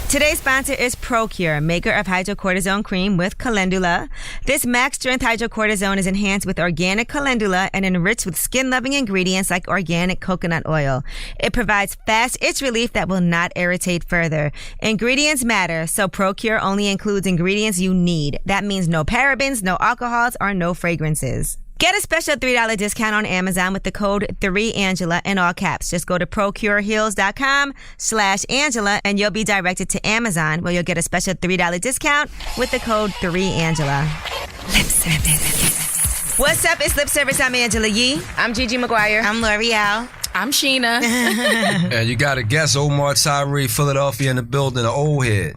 Today's sponsor is ProCure, maker of hydrocortisone cream with calendula. This max-strength hydrocortisone is enhanced with organic calendula and enriched with skin-loving ingredients like organic coconut oil. It provides fast itch relief that will not irritate further. Ingredients matter, so ProCure only includes ingredients you need. That means no parabens, no alcohols, or no fragrances. Get a special $3 discount on Amazon with the code 3Angela in all caps. Just go to procureheals.com/Angela and you'll be directed to Amazon where you'll get a special $3 discount with the code 3Angela. Lip service. What's up? It's Lip Service. I'm Angela Yee. I'm Gigi McGuire. I'm L'Oreal. I'm Sheena. And you got to guess Omar Tyree, Philadelphia in the building, the old head.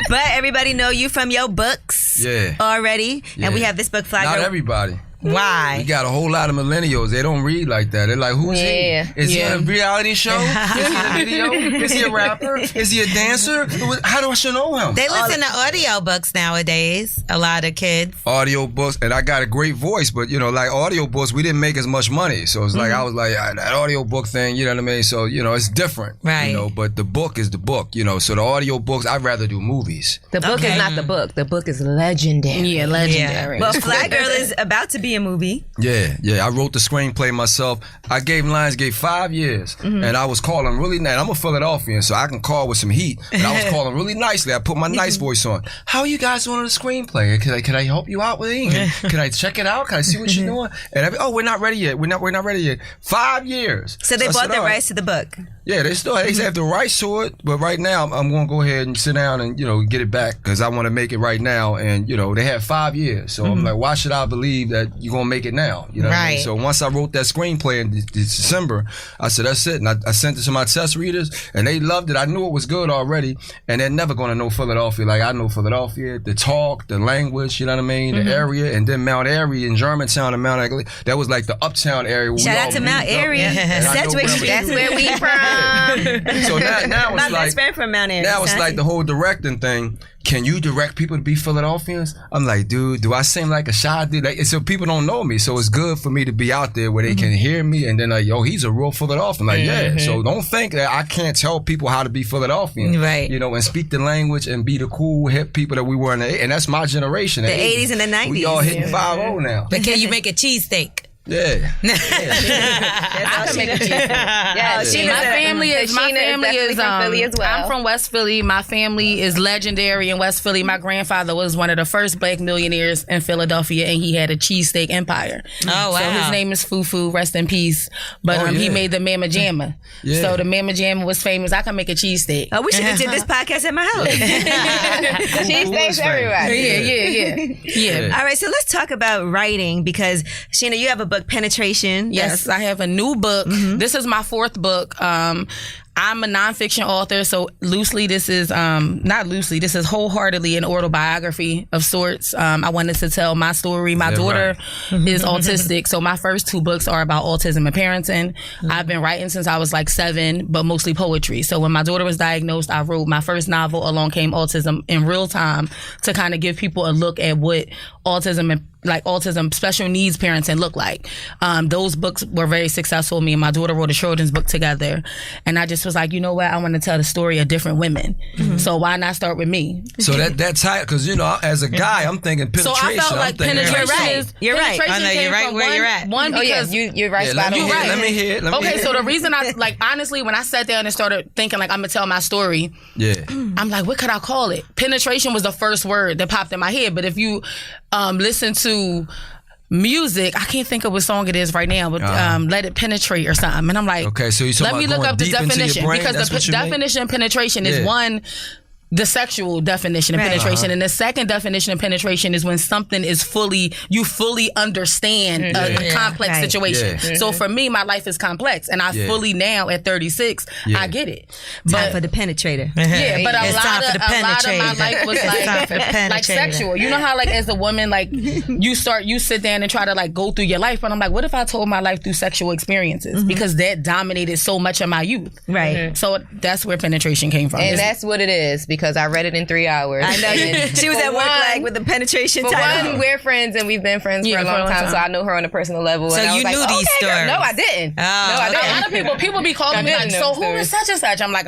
But everybody know you from your books already. Yeah. And we have this book flag. Not everybody. Why? We got a whole lot of millennials. They don't read like that. They're like, who's he? Is he a reality show? Is he a video? Is he a rapper? Is he a dancer? How do I should know him? They listen to audio books nowadays, a lot of kids. Audio books, and I got a great voice, but like audio books, we didn't make as much money. So it's like, I was like, that audio book thing, you know what I mean? So, it's different. Right. But the book is the book, so the audio books, I'd rather do movies. The book is not the book. The book is legendary. Yeah, legendary. Well, Flat Girl is about to be a movie. Yeah. I wrote the screenplay myself. I gave Lionsgate 5 years, and I was calling really nice. I'm a Philadelphian, so I can call with some heat. And I was calling really nicely. I put my nice voice on. How are you guys doing on the screenplay? Can I help you out with it? Can I check it out? Can I see what you're doing? And we're not ready yet. We're not ready yet. 5 years. So they bought the rights to the book. Yeah, they have the rights to it, but right now I'm going to go ahead and sit down and get it back because I want to make it right now. And they have 5 years, so I'm like, why should I believe that you're going to make it now? You know what I mean? So once I wrote that screenplay in December, I said that's it, and I sent it to my test readers, and they loved it. I knew it was good already, and they're never going to know Philadelphia like I know Philadelphia. The talk, the language, you know what I mean, the area, and then Mount Airy and Germantown and Mount Airy. That was like the uptown area. Shout out to Mount Airy. That's where we from. So now it's my like best friend from Mount Airy. Now it's like the whole directing thing. Can you direct people to be Philadelphians? I'm like, dude, do I seem like a shy dude? So people don't know me. So it's good for me to be out there where they can hear me and then like, yo, he's a real Philadelphian. Like, yeah. So don't think that I can't tell people how to be Philadelphian. Right. And speak the language and be the cool, hip people that we were in the 80s. And that's my generation. The 80s and the 90s. We all hitting 5-0 now. But can you make a cheesesteak? Yeah. I can make a cheesesteak. My family is from Philly as well. I'm from West Philly. My family is legendary in West Philly. My grandfather was one of the first black millionaires in Philadelphia, and he had a cheesesteak empire. Oh, wow. So his name is Fufu, rest in peace. But he made the Mama Jamma. Yeah. So the Mama Jamma was famous. I can make a cheesesteak. Oh, we should have did this podcast at my house. Cheesesteaks everywhere. Yeah. All right, so let's talk about writing because, Sheena, you have a book, Penetration. Yes, I have a new book. This is my 4th book. I'm a nonfiction author, so loosely, this is this is wholeheartedly an autobiography of sorts. I wanted to tell my story. My daughter is autistic, so my first 2 books are about autism and parenting. I've been writing since I was like 7, but mostly poetry. So when my daughter was diagnosed, I wrote my first novel, Along Came Autism, in real time to kind of give people a look at what autism special needs parenting look like. Those books were very successful. Me and my daughter wrote a children's book together, and I just was like, you know what, I want to tell the story of different women, so why not start with me? So that title, because as a guy, I'm thinking penetration. So I felt like penetration. You're right. I know you're right where you're at. One, because you're right. Let me hear it. Okay, so the reason I honestly, when I sat down and started thinking I'm gonna tell my story, I'm like, what could I call it? Penetration was the first word that popped in my head. But if you listen to music, I can't think of what song it is right now, but Let It Penetrate or something. And I'm like, okay, so let me look up the definition, because the definition of penetration is one, the sexual definition of penetration, and the second definition of penetration is when something is you fully understand a complex situation. So for me, my life is complex, and I fully now at 36, I get it. Time for the penetrator. Yeah, but a lot of my life was like sexual. You know how as a woman, you sit down and try to go through your life, but I'm like, what if I told my life through sexual experiences? Because that dominated so much of my youth. Right. So that's where penetration came from. And that's what it is, because I read it in 3 hours. I know. She was at work with the penetration title. One, we're friends, and we've been friends for a long time, so I know her on a personal level. So and I was you knew these stories? No, I didn't. Oh, I didn't. A lot of people be calling me so who is such and such? I'm like,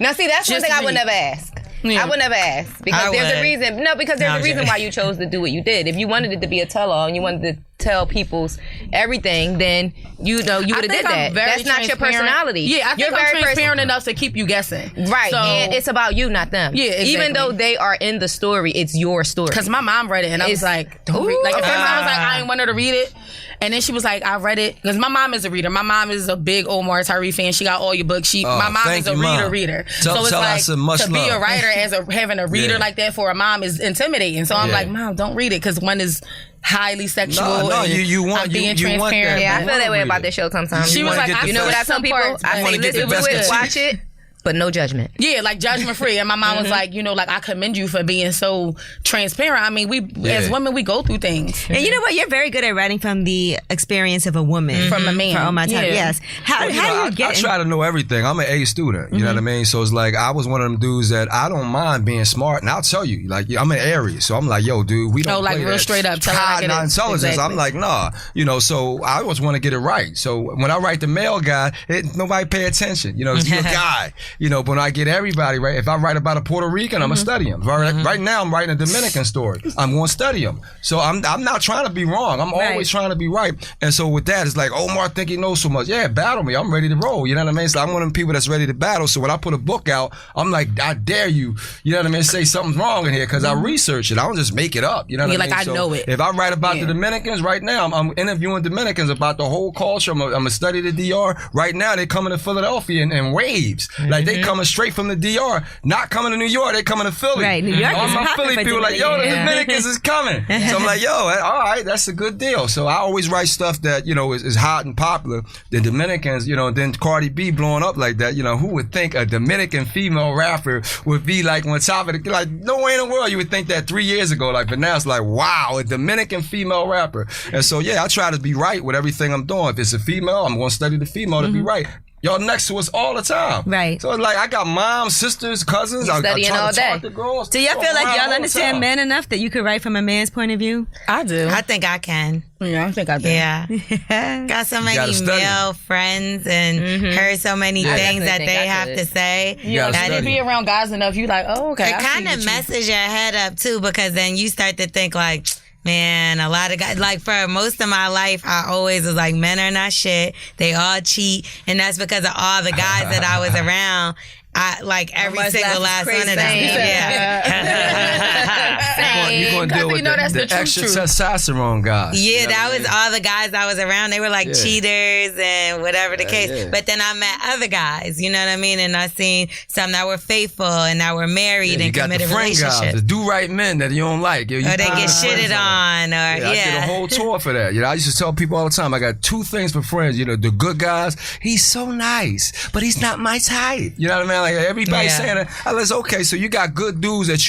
Now, see, that's one Just thing I would read. never ask. Yeah. I would never ask because there's a reason. No, because there's a reason why you chose to do what you did. If you wanted it to be a tell-all and you wanted to tell people's everything, then you would have did that. That's not your personality. Yeah, I think I'm transparent enough to keep you guessing. Right, So, and it's about you, not them. Yeah, exactly. Even though they are in the story, it's your story. Because my mom read it and I was like, don't read. Like, at first I was like, I didn't want her to read it. And then she was like, I read it. Because my mom is a reader. My mom is a big Omar Tyree fan. She got all your books. My mom is a reader. So it's like, to be a writer having a reader like that for a mom is intimidating. So I'm like, Mom, don't read it. Because one is highly sexual. No, you want I'm being you transparent. want that. Yeah, I feel that way about this show sometimes. She was like, you know what I tell people? I say, listen to it, watch it, but no judgment. Yeah, like judgment free. And my mom was like, like, I commend you for being so transparent. I mean, as women, we go through things. And you know what? You're very good at writing from the experience of a woman. From a man. From Omar Tyree. Yes. How do you get I try to know everything. I'm an A student. You know what I mean? So it's like, I was one of them dudes that I don't mind being smart. And I'll tell you, like, I'm an Aries. So I'm like, yo, dude, we don't play real that straight up. high intelligence. Exactly. I'm like, nah. So I always want to get it right. So when I write the male guy, nobody pay attention. You're a guy. But when I get everybody right, if I write about a Puerto Rican, I'm gonna study him. Right now, I'm writing a Dominican story. I'm gonna study him. So I'm not trying to be wrong. I'm always trying to be right. And so with that, it's like, Omar think he knows so much. Yeah, battle me. I'm ready to roll. You know what I mean? So I'm one of them people that's ready to battle. So when I put a book out, I'm like, I dare you. You know what I mean? Say something's wrong in here because I research it. I don't just make it up. You know what I mean? Like, I know it. If I write about the Dominicans right now, I'm interviewing Dominicans about the whole culture. I'm gonna study the DR. Right now, they coming to Philadelphia in waves. Like they coming straight from the DR. Not coming to New York, they coming to Philly. Right, New York all is my Philly people like, yo, the Dominicans is coming. So I'm like, yo, all right, that's a good deal. So I always write stuff that, is hot and popular. The Dominicans, and then Cardi B blowing up like that, who would think a Dominican female rapper would be like on top of like, no way in the world you would think that 3 years ago. Like, but now it's like, wow, a Dominican female rapper. And so, yeah, I try to be right with everything I'm doing. If it's a female, I'm going to study the female to be right. Y'all next to us all the time. Right. So it's like I got moms, sisters, cousins. I try to talk to girls. Do y'all feel like y'all understand men enough that you could write from a man's point of view? I do. I think I can. Yeah, I think I do. Yeah. Got so many male friends and heard so many things that they have to say. That if you be around guys enough, you like, oh, okay. It kind of messes your head up too, because then you start to think like, man, a lot of guys, like for most of my life, I always was like, men are not shit. They all cheat. And that's because of all the guys that I was around. I like every single last one of them. You're going to deal with the extra testosterone guys. Yeah, that was all the guys I was around. They were like cheaters and whatever the case. Yeah. But then I met other guys, you know what I mean? And I seen some that were faithful and that were married and committed relationships. Guys, the do-right men that you don't like. Or they get shitted on. I did a whole tour for that. I used to tell people all the time, I got two things for friends. The good guys, he's so nice, but he's not my type. You know what I mean? Like everybody saying that. I was okay, so you got good dudes that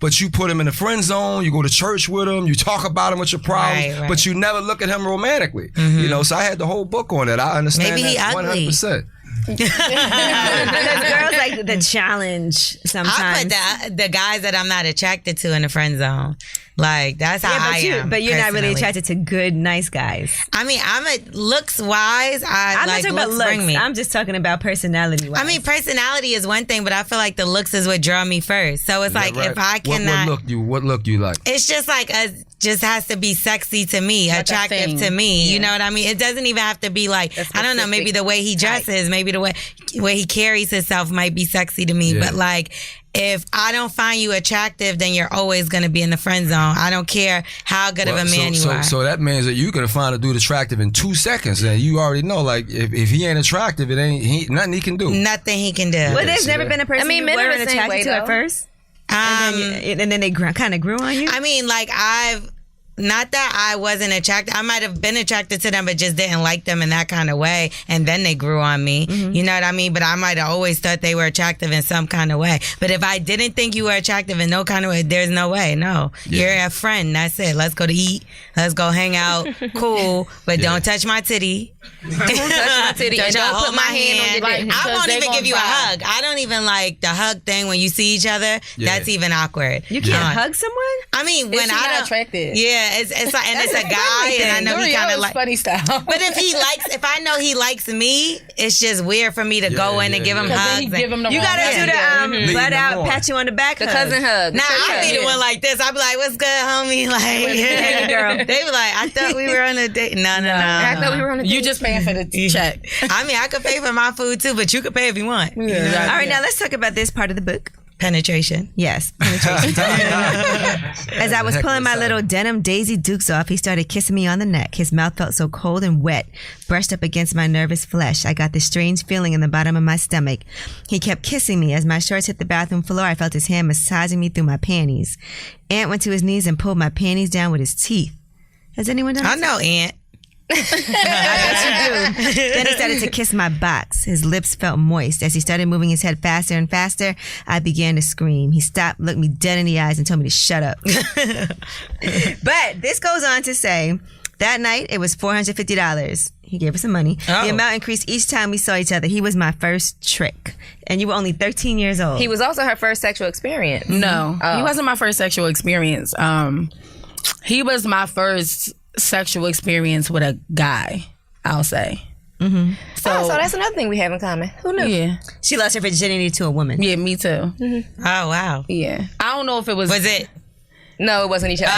but you put him in the friend zone, you go to church with him, you talk about him with your problems, but you never look at him romantically. So I had the whole book on that. I understand maybe that 100%. Because girls like the challenge sometimes. I put the guys that I'm not attracted to in the friend zone. Like, that's how I am. But you're not really attracted to good, nice guys. I mean, looks wise. I'm not talking about looks. I'm just talking about personality wise. I mean, personality is one thing, but I feel like the looks is what draw me first. So it's like, if I cannot. What look you like? It's just like just has to be sexy to me, like attractive to me. Yeah. You know what I mean? It doesn't even have to be like, I don't know, maybe the way he dresses, maybe the way he carries himself might be sexy to me. Yeah. But like, if I don't find you attractive, then you're always going to be in the friend zone. I don't care how good of a man you are. So that means that you're going to find a dude attractive in 2 seconds. And you already know, like, if he ain't attractive, nothing he can do. Nothing he can do. Well, there's never been a person you weren't attracted to at first? And then they kind of grew on you? I mean, like, not that I wasn't attracted. I might have been attracted to them, but just didn't like them in that kind of way. And then they grew on me. You know what I mean? But I might have always thought they were attractive in some kind of way. But if I didn't think you were attractive in no kind of way, there's no way. No. You're a friend. That's it. Let's go to eat. Let's go hang out. Cool. But don't touch my titty. Don't touch my titty. And don't put my hand on your dick. I won't even give you a hug. I don't even like the hug thing when you see each other. That's even awkward. You can't hug someone? I mean, when I don't. Attracted. Yeah. it's like, and it's a guy, and I know he kind of like funny style. But if I know he likes me, it's just weird for me to go in and give him hugs. You gotta do the butt out, pat you on the back, the cousin hug. Nah, I'd be the one like this. I'd be like, "What's good, homie?" Like, hey, girl. They be like, "I thought we were on a date." No. I thought we were on a date. You just paying for the check. I mean, I could pay for my food too, but you could pay if you want. Yeah. All right, now let's talk about this part of the book. Penetration. Yes, penetration. As I was pulling my little denim Daisy Dukes off, he started kissing me on the neck. His mouth felt so cold and wet, brushed up against my nervous flesh. I got this strange feeling in the bottom of my stomach. He kept kissing me. As my shorts hit the bathroom floor, I felt his hand massaging me through my panties. Ant went to his knees and pulled my panties down with his teeth. Has anyone done that? I know Ant. I bet you do. Then he started to kiss my box. His lips felt moist. As he started moving his head faster and faster, I began to scream. He stopped, looked me dead in the eyes, and told me to shut up. But this goes on to say, that night it was $450. He gave us some money. Oh. The amount increased each time we saw each other. He was my first trick. And you were only 13 years old. He was also her first sexual experience. No, he wasn't my first sexual experience. He was my first sexual experience with a guy, I'll say. Mm-hmm. So that's another thing we have in common. Who knew? Yeah. She lost her virginity to a woman. Yeah, me too. Mm-hmm. Oh, wow. Yeah. I don't know if it was... Was it? No, it wasn't each other.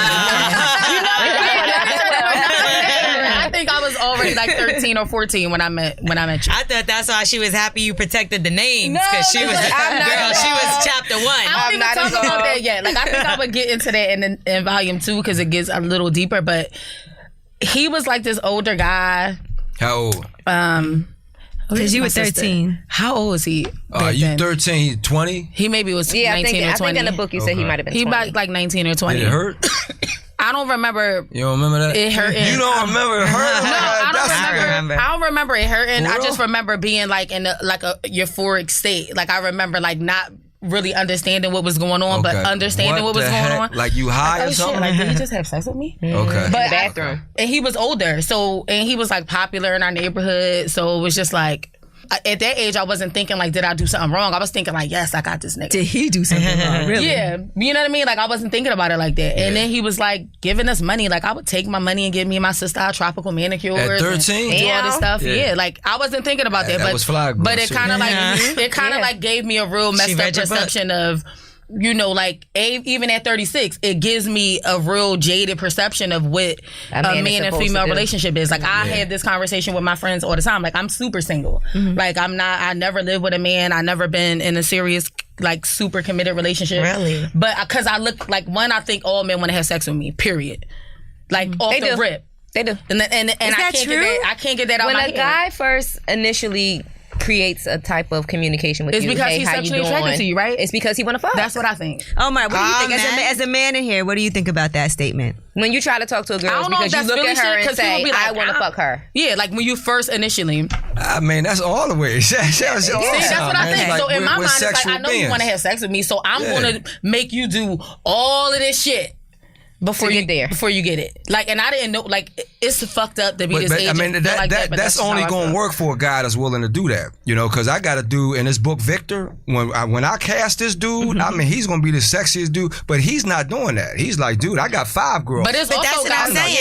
I think I was already like 13 or 14 when I met you. I thought that's why she was happy you protected the names, because she was chapter 1. I don't even talk about that yet. Like, I think I would get into that in volume 2 because it gets a little deeper. But he was like this older guy. How old? Because you were 13. How old was he? You 13, he's 20? He maybe was 19 or 20. I think in the book you said he might have been 20. He about like 19 or 20. Did it hurt? I don't remember. You don't remember that? It hurting. You don't remember it hurting? No, I don't remember it hurting. Real? I just remember being like in a euphoric state. Like, I remember like not really understanding what was going on, but understanding what was going on. Like, you high or something? Like, did he just have sex with me? Okay. But bathroom. And he was older, and he was like popular in our neighborhood, so it was just like, at that age, I wasn't thinking like, did I do something wrong? I was thinking like, yes, I got this nigga. Did he do something wrong? Really? Yeah, you know what I mean? Like, I wasn't thinking about it like that. And then he was like giving us money. Like, I would take my money and give me and my sister our tropical manicures. At 13? And do all this stuff. Yeah, like, I wasn't thinking about that. That was fly, bro. But it kind of like gave me a real messed up perception of, you know, like, even at 36, it gives me a real jaded perception of what a man and female relationship is. Like, I have this conversation with my friends all the time. Like, I'm super single. Mm-hmm. Like, I never lived with a man. I never been in a serious, like, super committed relationship. Really? But because I look, like, one, I think all men want to have sex with me, period. Like, off the rip. They do. And I can't get that. I can't get that out of my head. When a guy first initially creates a type of communication with you. It's because he's sexually attracted to you, right? It's because he want to fuck. That's what I think. Omar, what do you think? As a man in here, what do you think about that statement? When you try to talk to a girl, because you look at her and say, like, I want to fuck her. Yeah, like when you first initially. I mean, that's all the way. That's what I think. Like, so in my mind, it's like, I know beings. you want to have sex with me, so I'm going to make you do all of this shit. Before you get it, like, and I didn't know, like, it's fucked up to be this age. I mean, that's only going to work for a guy that's willing to do that, you know. Because I got a dude in this book, Victor. When I cast this dude, I mean, he's going to be the sexiest dude, but he's not doing that. He's like, dude, I got 5 girls. But that's what I'm saying.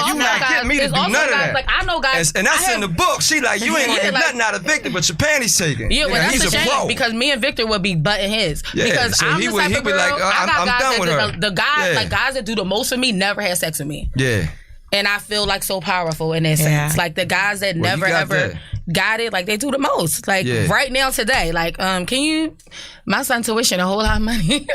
You're not getting me to do none of that. Like, I know guys, and that's in the book. She like, you ain't getting nothing out of Victor, but your panties taken. Yeah, well, that's he's a shame pro. because me and Victor would be butting his. Yeah, because so I'm the type of girl. Like, I'm done with her. The guys, like, guys that do the most for me never had sex with me. Yeah. And I feel like so powerful in that sense. Like, the guys that never ever got it, like, they do the most. Like, right now today, like, can you, my son tuition a whole lot of money.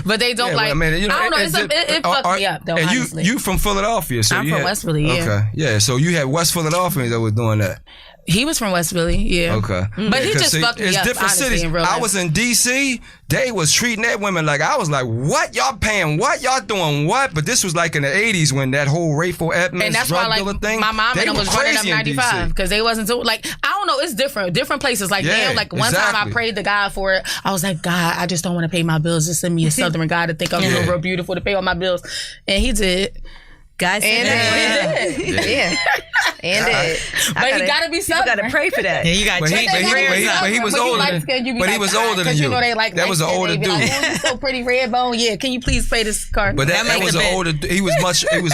But they don't like, I don't know, it fucked me up though, and honestly. you from Philadelphia, so I'm from West Philly, Okay, yeah, so you had West Philadelphia that was doing that. He was from West Philly, yeah. Okay. But he just fucked me up, different cities. I was in D.C., they was treating that women like, I was like, what? Y'all paying what? Y'all doing what? But this was like in the 80s when that whole Rayful Edmonds drug dealer thing. My mom and them was running up 95 because they wasn't doing, like, I don't know, it's different places. Like, now, like, one time I prayed to God for it. I was like, God, I just don't want to pay my bills. Just send me a Southern guy to think I'm real beautiful to pay all my bills. And he did. Guys, and did. And did. But you gotta be something. You gotta pray for that. Yeah, you got. But he was older. But he was older than you. That was an older dude. Like, oh, you so pretty, red bone. Yeah, can you please play this card? But that was an older. He was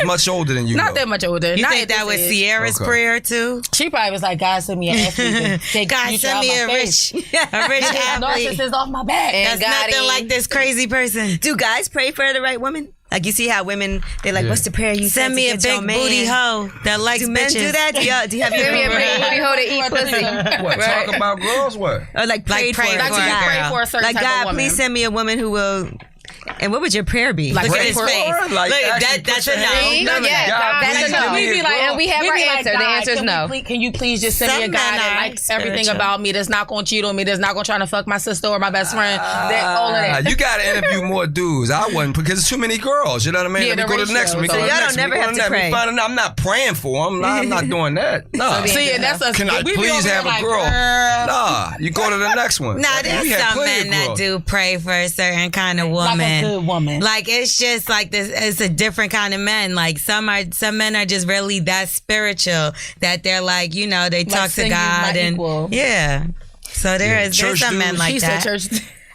much older than you. Not that much older. You think that was Sierra's prayer too? She probably was like, God send me an athlete. God send me a rich athlete. Narcissist off my back. That's nothing like this crazy person. Do guys pray for the right woman? Like you see how women, they're like, what's the prayer you send me a big booty hoe that likes bitches? Do men do that? Do you have Send me a big booty hoe to eat pussy? What? Right. Talk about girls? What? Or like pray for a certain like type God, of woman. please send me a woman who will. And what would your prayer be? Like, look at his pray face. for her? Like, look, that's a no. That's a no. And we have our answer. The answer is no. Can you please just send me a guy that likes everything about me, that's not going to cheat on me, that's not going to try to fuck my sister or my best friend? All of that. You got to interview more dudes. I wouldn't, because there's too many girls. You know what I mean? Yeah, Let me go to the next one. So y'all don't never have to pray. I'm not praying for them. I'm not doing that. No. See, and that's us. Can I please have a girl? Nah, you go to the next one. Nah, there's some men that do pray for a certain kind of woman. Like a good woman. Like it's just like this. It's a different kind of men. Like some men are just really that spiritual that they're like, you know, they talk to God and yeah. So there's some men like that. Church.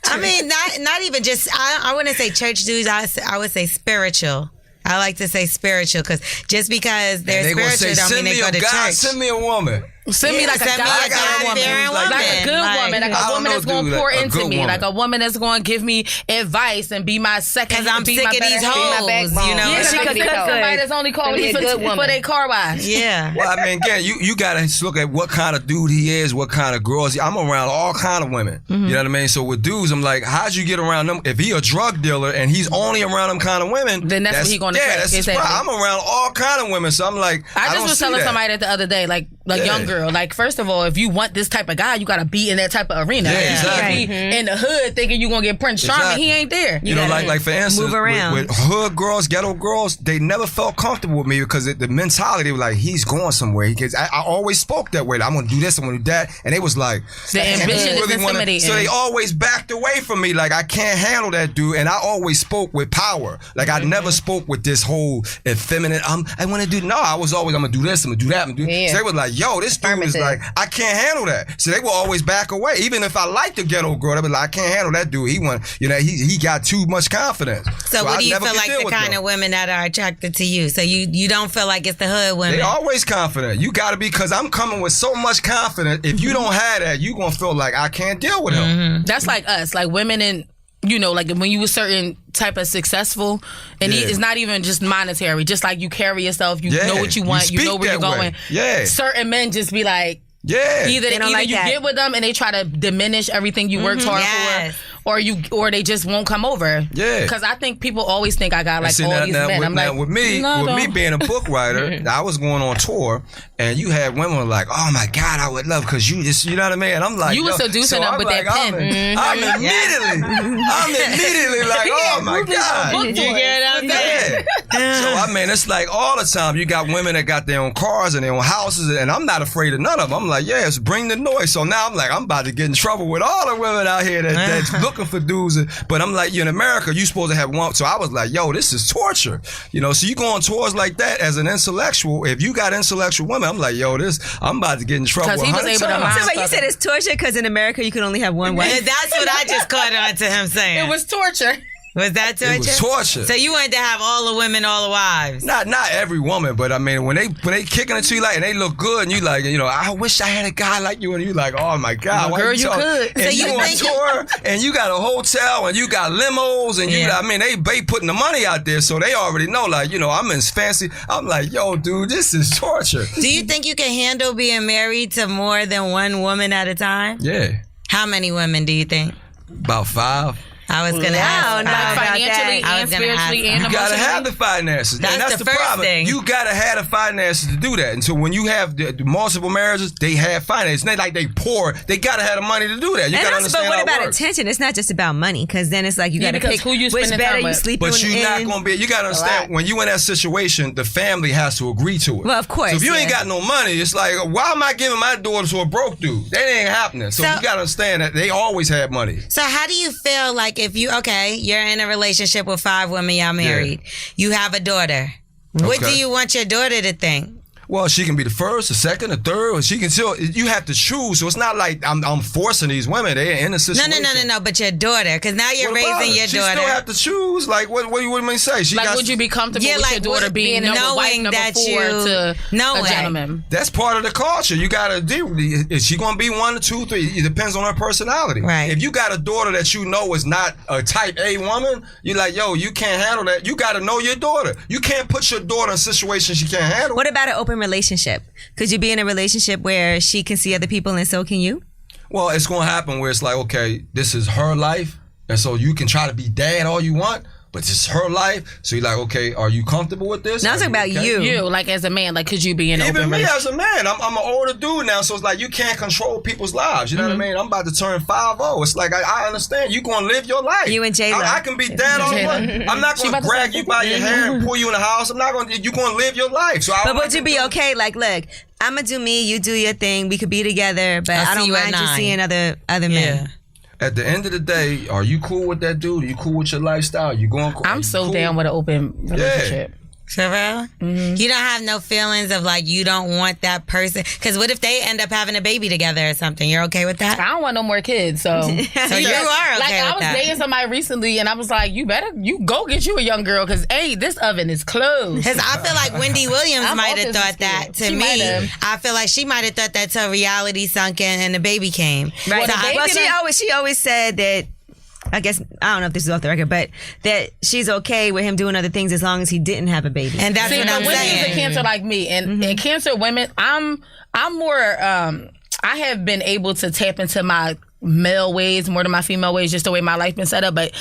I mean, not even just. I wouldn't say church dudes. I would say spiritual. I like to say spiritual because just because they're spiritual don't mean they go to church. Send me a woman. Send me like a God-fearing woman. Like a good woman. Like a woman that's going to pour into me. Like a woman that's going to give me advice and be my second. Because I'm sick of these hoes, you know. Yeah, she could cook somebody that's only calling me for their car wash. Yeah. Well, I mean, again, you got to look at what kind of dude he is, what kind of girls. I'm around all kind of women. You know what I mean? So with dudes, I'm like, how'd you get around them? If he a drug dealer and he's only around them kind of women, then that's what he's going to that's his problem. I'm around all kind of women, so I'm like, I just was telling somebody that the other day, like a young girl, like first of all, if you want this type of guy, you got to be in that type of arena. Yeah, exactly. You can't be in the hood thinking you're going to get Prince Charming. He ain't there. You know, like for instance, move around. With hood girls, ghetto girls, they never felt comfortable with me because the mentality was like, he's going somewhere. Because I always spoke that way. Like, I'm going to do this, I'm going to do that. And they was like, the ambition is intimidating. So they always backed away from me. Like, I can't handle that dude. And I always spoke with power. Like, I never spoke with this whole effeminate, I want to do, no, I was always, I'm going to do this, I'm going to do that, I'm going to do that. So they was like, yo, this dude is like, I can't handle that. So they will always back away. Even if I like the ghetto girl, they be like, I can't handle that dude. He got too much confidence. So what do you feel like the kind of women that are attracted to you? So you don't feel like it's the hood women? They always confident. You got to be, because I'm coming with so much confidence. If you don't have that, you going to feel like I can't deal with him. That's like us, like women in, you know, like when you a certain type of successful, and it's not even just monetary, just like you carry yourself, you know what you want, you know where you're going. Yeah. Certain men just be like, yeah. Either like you get with them and they try to diminish everything you worked hard for, or they just won't come over. Yeah. Because I think people always think I got like all these men. I'm like, with me being a book writer, I was going on tour, and you had women like, oh my God, I would love, because you just, you know what I mean? And I'm like, you was seducing them with that pen. I'm immediately like, oh my God. You get what I'm saying? So I mean, it's like all the time you got women that got their own cars and their own houses, and I'm not afraid of none of them. I'm like, yes, bring the noise. So now I'm like, I'm about to get in trouble with all the women out here that's looking for dudes. But I'm like, in America, you supposed to have one. So I was like, yo, this is torture. You know, so you go on tours like that as an intellectual. If you got intellectual women, I'm like, yo, I'm about to get in trouble. Because he was able to. So you said it's torture because in America you can only have one wife. That's what I just caught on to him saying. It was torture. Was that torture? It was torture. So you wanted to have all the women, all the wives? Not every woman, but I mean, when they kicking it to you like, and they look good, and you like, you know, I wish I had a guy like you, and you like, oh my God, girl, you could. And so you on tour, and you got a hotel, and you got limos, and you, I mean, they putting the money out there, so they already know, like, you know, I'm in fancy. I'm like, yo, dude, this is torture. Do you think you can handle being married to more than one woman at a time? Yeah. How many women do you think? About 5. I was going to ask. Like financially and spiritually and emotionally. You got to have the finances. That's the first problem. thing. You got to have the finances to do that. And so when you have the multiple marriages, they have finances. They like they poor. They got to have the money to do that. You got to understand but what how about it works. attention? It's not just about money, because then it's like you got to pick who you which spending bed time are you with. sleeping in. But you're not going to be. You got to understand, when you in that situation, the family has to agree to it. Well, of course. So if you ain't got no money, it's like, why am I giving my daughter to a broke dude? That ain't happening. So you got to understand that they always had money. So how do you feel like if you're in a relationship with 5 women, y'all married, you have a daughter, What do you want your daughter to think? Well, she can be the first, the second, the third, or she can still. You have to choose, so it's not like I'm forcing these women. They're in a situation. No. But your daughter, because now you're raising your daughter. She still have to choose. Like, what do you mean say? She would you be comfortable with your daughter being number wife, number 4 to a gentleman? That's part of the culture. You gotta deal. Is she gonna be 1, 2, 3? It depends on her personality. Right. If you got a daughter that you know is not a type A woman, you're like, yo, you can't handle that. You gotta know your daughter. You can't put your daughter in situations she can't handle. What about an open relationship? Could you be in a relationship where she can see other people and so can you? Well, it's going to happen where it's like, okay, this is her life. And so you can try to be dad all you want, but this is her life. So you're like, okay, are you comfortable with this? Now I'm talking about you. You, like as a man, like could you be in an open relationship? Even me as a man, I'm an older dude now, so it's like you can't control people's lives. You know what I mean? I'm about to turn 50. It's like, I understand. You're going to live your life. You and J-Lo. I can be dad all I want. I'm not going to grab you by your hair and pull you in the house. You're going to live your life. So but would you be okay? Like, look, I'm going to do me, you do your thing. We could be together, but I don't mind you seeing other men. At the end of the day, are you cool with that dude? Are you cool with your lifestyle? I'm so down with an open relationship. For real? You don't have no feelings of like you don't want that person? Because what if they end up having a baby together or something? You're okay with that? I don't want no more kids, so so you are okay like I was dating somebody recently, and I was like, you go get you a young girl, because this oven is closed. Because I feel like Wendy Williams might have thought that to me. I feel like she might have thought that till reality sunk in and the baby came. Right. She always said that. I guess, I don't know if this is off the record, but that she's okay with him doing other things as long as he didn't have a baby. And that's what I'm saying. Women is a Cancer like me, and Cancer women, I'm more, I have been able to tap into my male ways more than my female ways, just the way my life been set up, but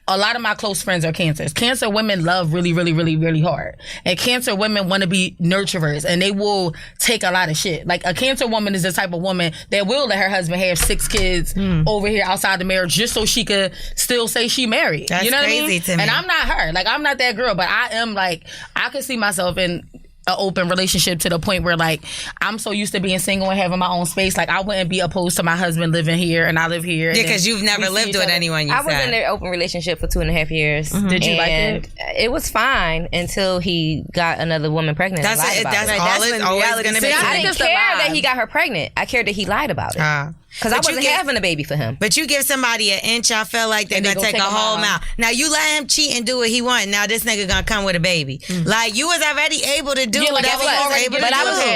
a lot of my close friends are Cancers. Cancer women love really, really, really, really hard. And Cancer women want to be nurturers, and they will take a lot of shit. Like a Cancer woman is the type of woman that will let her husband have 6 kids over here outside the marriage just so she could still say she married. That's you know crazy what I mean? to me. And I'm not her. Like, I'm not that girl, but I am like, I could see myself in an open relationship to the point where like I'm so used to being single and having my own space. Like I wouldn't be opposed to my husband living here and I live here. Yeah, because you've never lived with anyone. I was in an open relationship for 2.5 years. Did you like it? It was fine until he got another woman pregnant. That's all it's always going to be. I didn't care that he got her pregnant. I cared that he lied about it. Because I wasn't having a baby for him. But you give somebody an inch, I feel like they're going to take a whole mile. Now, you let him cheat and do what he wants. Now, this nigga going to come with a baby. Like, you was already able to do whatever you was able to do.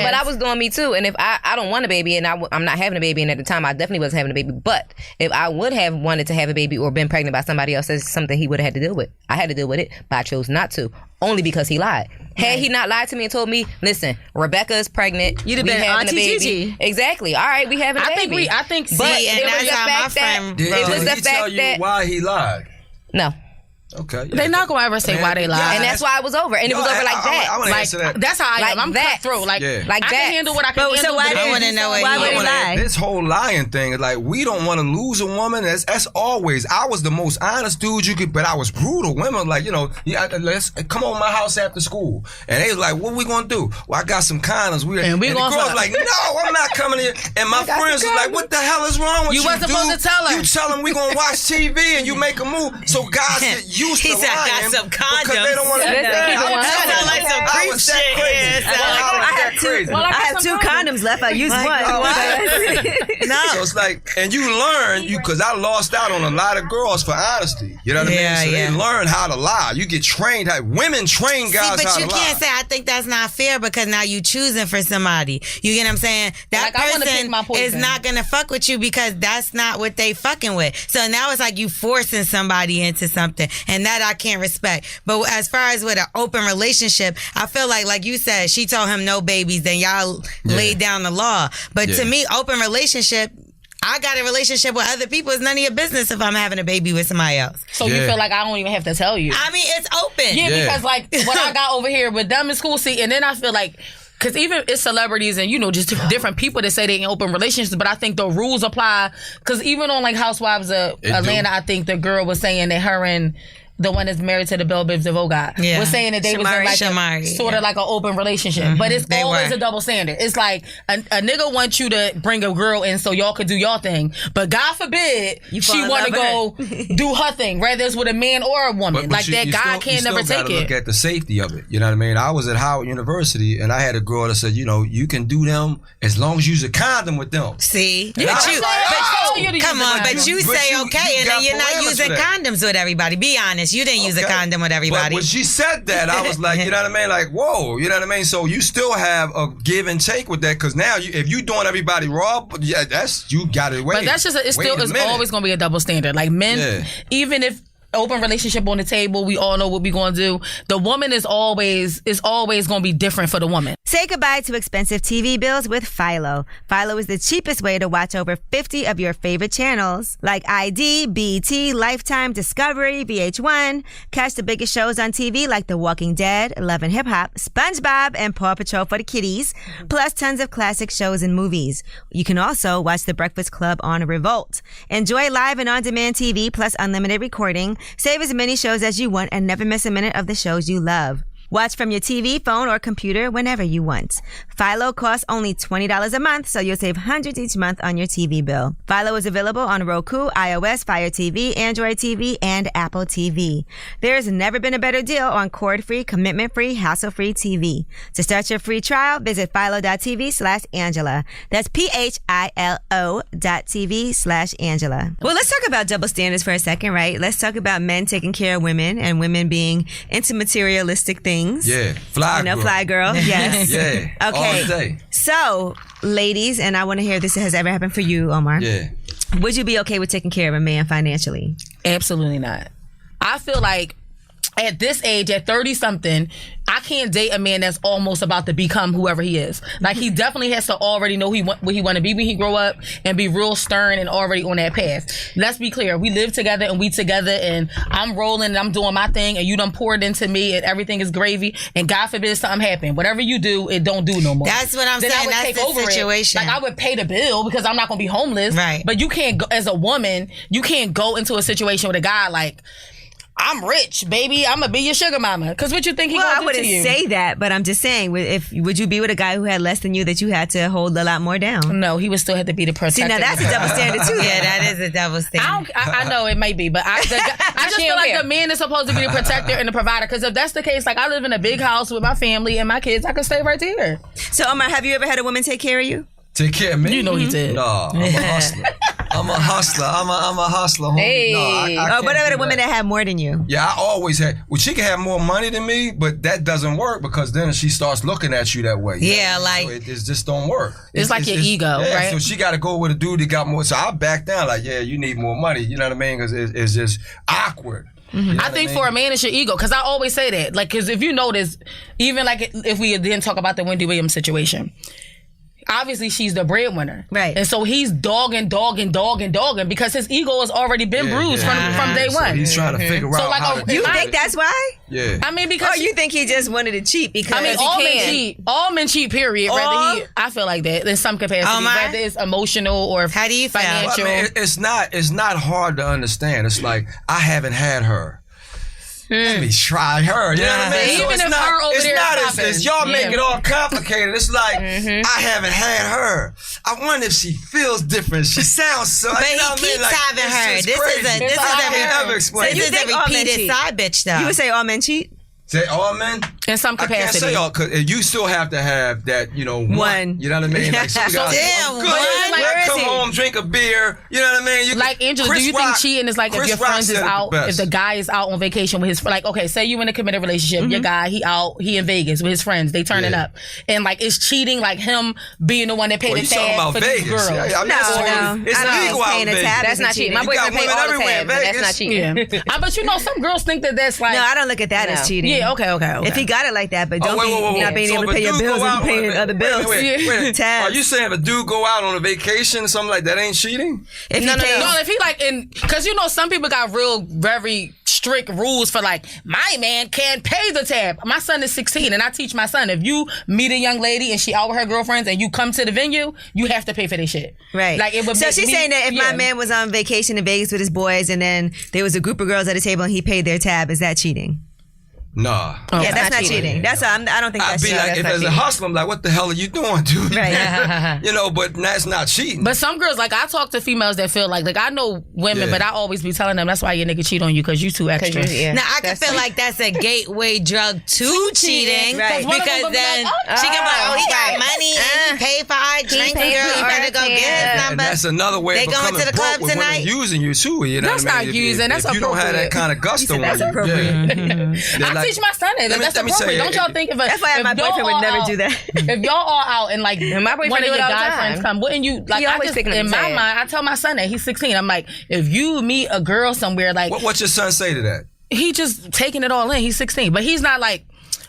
But I was doing me, too. And if I don't want a baby, and I'm not having a baby, and at the time, I definitely wasn't having a baby. But if I would have wanted to have a baby or been pregnant by somebody else, that's something he would have had to deal with. I had to deal with it, but I chose not to. Only because he lied. Had he not lied to me and told me, listen, Rebecca is pregnant. You'd have been having Auntie a baby. Gigi. Exactly. All right, we having a baby. I think. But it was the fact that it was the fact that why he lied. No. Okay. They're not gonna ever say why they lied, and that's why it was over. And it was over like that. I want to answer that. That's how I am. Like I'm that. cutthroat. Like that. I can handle what I can handle. So why would he lie? This whole lying thing is like, we don't want to lose a woman. That's always. I was the most honest dude you could, but I was brutal. Women like, let's come over my house after school, and they was like, what we gonna do? Well, I got some condoms. And the girls like, no, I'm not coming here. And my friends was like, what the hell is wrong with you? You wasn't supposed to tell her. You tell them we gonna watch TV and you make a move. So guys get used to lying. Some condoms. Because they don't want to. That sounds like some creep shit. I have 2 condoms left. I used one. No. So it's like, and you learn, because I lost out on a lot of girls for honesty. You know what I mean? So they learn how to lie. You get trained. Women train guys how to lie. But you can't say, I think that's not fair, because now you choosing for somebody. You get what I'm saying? That person is not going to fuck with you because that's not what they fucking with. So now it's like you forcing somebody into something, and that I can't respect. But as far as with an open relationship, I feel like you said, she told him no babies, then y'all laid down the law. But to me, open relationship, I got a relationship with other people. It's none of your business if I'm having a baby with somebody else. So you feel like I don't even have to tell you? I mean, it's open. Yeah, because like what I got over here with them in school, and then I feel like, because even it's celebrities and, just different people that say they in open relationships, but I think the rules apply. Because even on like Housewives of Atlanta, I think the girl was saying that her and the one that's married to the Belle Biv DeVoe guy, was saying that they was in like sort of like an open relationship. But it's always a double standard. It's like a nigga wants you to bring a girl in so y'all could do y'all thing. But God forbid she want to go do her thing, whether it's with a man or a woman. Like that guy can't never take it. Look at the safety of it. You know what I mean? I was at Howard University and I had a girl that said, you know, you can do them as long as you use a condom with them. See? But you say okay, and then you're not using condoms with everybody. Be honest. You didn't use a condom with everybody. But when she said that, I was like, you know what I mean? Like, whoa, you know what I mean? So you still have a give and take with that, because now if you doing everybody raw, that's, you got it. But that's just, it's always going to be a double standard. Like men, even if open relationship on the table, we all know what we going to do. The woman is always going to be different for the woman. Say goodbye to expensive TV bills with Philo. Philo is the cheapest way to watch over 50 of your favorite channels like ID, BET, Lifetime, Discovery, VH1. Catch the biggest shows on TV like The Walking Dead, Love and Hip Hop, SpongeBob, and Paw Patrol for the kiddies, plus tons of classic shows and movies. You can also watch The Breakfast Club on Revolt. Enjoy live and on-demand TV plus unlimited recording. Save as many shows as you want and never miss a minute of the shows you love. Watch from your TV, phone, or computer whenever you want. Philo costs only $20 a month, so you'll save hundreds each month on your TV bill. Philo is available on Roku, iOS, Fire TV, Android TV, and Apple TV. There's never been a better deal on cord-free, commitment-free, hassle-free TV. To start your free trial, visit philo.tv/Angela. That's philo.tv/Angela. Well, let's talk about double standards for a second, right? Let's talk about men taking care of women and women being into materialistic things. Yeah, fly girl. Fly girl, yes. Yeah, okay. all day. So, ladies, and I want to hear if this has ever happened for you, Omar. Yeah. Would you be okay with taking care of a man financially? Absolutely not. I feel like at this age, at 30-something, I can't date a man that's almost about to become whoever he is. Like, he definitely has to already know what he want to be when he grow up and be real stern and already on that path. Let's be clear. We live together and we together and I'm rolling and I'm doing my thing and you done poured into me and everything is gravy and God forbid something happen. Whatever you do, it don't do no more. That's what I'm saying. That's the situation. Like, I would pay the bill because I'm not going to be homeless. Right. But you can't go, as a woman, you can't go into a situation with a guy like, I'm rich, baby. I'm gonna be your sugar mama. Because what you think he gonna do to you? I wouldn't say that, but I'm just saying, would you be with a guy who had less than you that you had to hold a lot more down? No, he would still have to be the protector. See, now that's a double standard too. Yeah, that is a double standard. I know it might be, but I just feel like the man is supposed to be the protector and the provider. Because if that's the case, like I live in a big house with my family and my kids, I could stay right there. So, Omar, have you ever had a woman take care of you? Take care of me? You know he did. No, I'm a hustler. I'm a hustler. I'm a hustler. Homie. Hey. No, I what about a woman that had more than you? Yeah, I always had. Well, she can have more money than me, but that doesn't work because then she starts looking at you that way. Yeah, like so it just don't work. It's like your ego, right? So she got to go with a dude that got more. So I back down like, yeah, you need more money. You know what I mean? Because it's just awkward. Mm-hmm. You know I think for a man, it's your ego. Because I always say that. Like, because if you notice, even like if we didn't talk about the Wendy Williams situation. Obviously, she's the breadwinner. Right. And so he's dogging because his ego has already been bruised from day one. So he's trying to figure out how to you think that's why? Yeah. I mean, because... Or you think he just wanted to cheat because all men cheat. All men cheat, period. I feel like that in some capacity. Whether it's emotional or how do you feel? Financial. Well, I mean, it's not hard to understand. It's like, I haven't had her. Let me try her. You know what I mean? Even if her over there is as y'all make it all complicated. It's like, I haven't had her. I wonder if she feels different. She sounds so. But you know he keeps having her. This is a repeated side bitch, though. You would say all men cheat? Say all men? In some capacity. I can't say all, because you still have to have that, one. You know what I mean? Like, damn, come home, drink a beer. You know what I mean? Like, Angela, do you think cheating is like if your friends is out, if the guy is out on vacation with his friends? Like, okay, say you in a committed relationship, your guy, he in Vegas with his friends, they turning up. And like, is cheating like him being the one that paid the tab for these girls? No. It's legal out in Vegas. That's not cheating. My boyfriend paid all the tab, but that's not cheating. But some girls think that's like... No, I don't look at that as cheating. Yeah, okay. If he got it like that, but don't be not being able to pay your bills and paying other bills. Wait. Are you saying if a dude go out on a vacation or something like that ain't cheating? If he like because some people got very strict rules for like, my man can't pay the tab. My son is 16 and I teach my son, if you meet a young lady and she out with her girlfriends and you come to the venue, you have to pay for their shit. Right. Like, it would so she's saying that if my yeah. man was on vacation in Vegas with his boys and then there was a group of girls at the table and he paid their tab, is that cheating? Nah. Oh, Yeah, that's not cheating. That's I don't think I'd that's be cheating. like, if as a hustler, I'm like, what the hell are you doing, dude? Right. You know, but that's not cheating. But some girls, like, I talk to females that feel like I know women, Yeah. but I always be telling them that's why your nigga cheat on you, because you too extra. Now, I can feel like that's a gateway drug to cheating. Right. Because then she can be like, oh, he got money and he paid for our drinks, girl. You better go get his And number. that's another way They of going becoming to the club broke with women tonight? using you too. You know That's what I mean? not using, that's if you don't have that appropriate. kind of gusto, That's on you, appropriate. yeah. I teach my son that. That's let me appropriate. say, Don't y'all think That's why my boyfriend would never do that. If y'all all out and like my boyfriend one of do your it all the guy time. friends come, wouldn't you like? He I always just, picking up in the my tab. mind, I tell my son that he's 16. I'm like, if you meet a girl somewhere, like What's your son say to that? he just taking it all in. He's 16, but he's not like.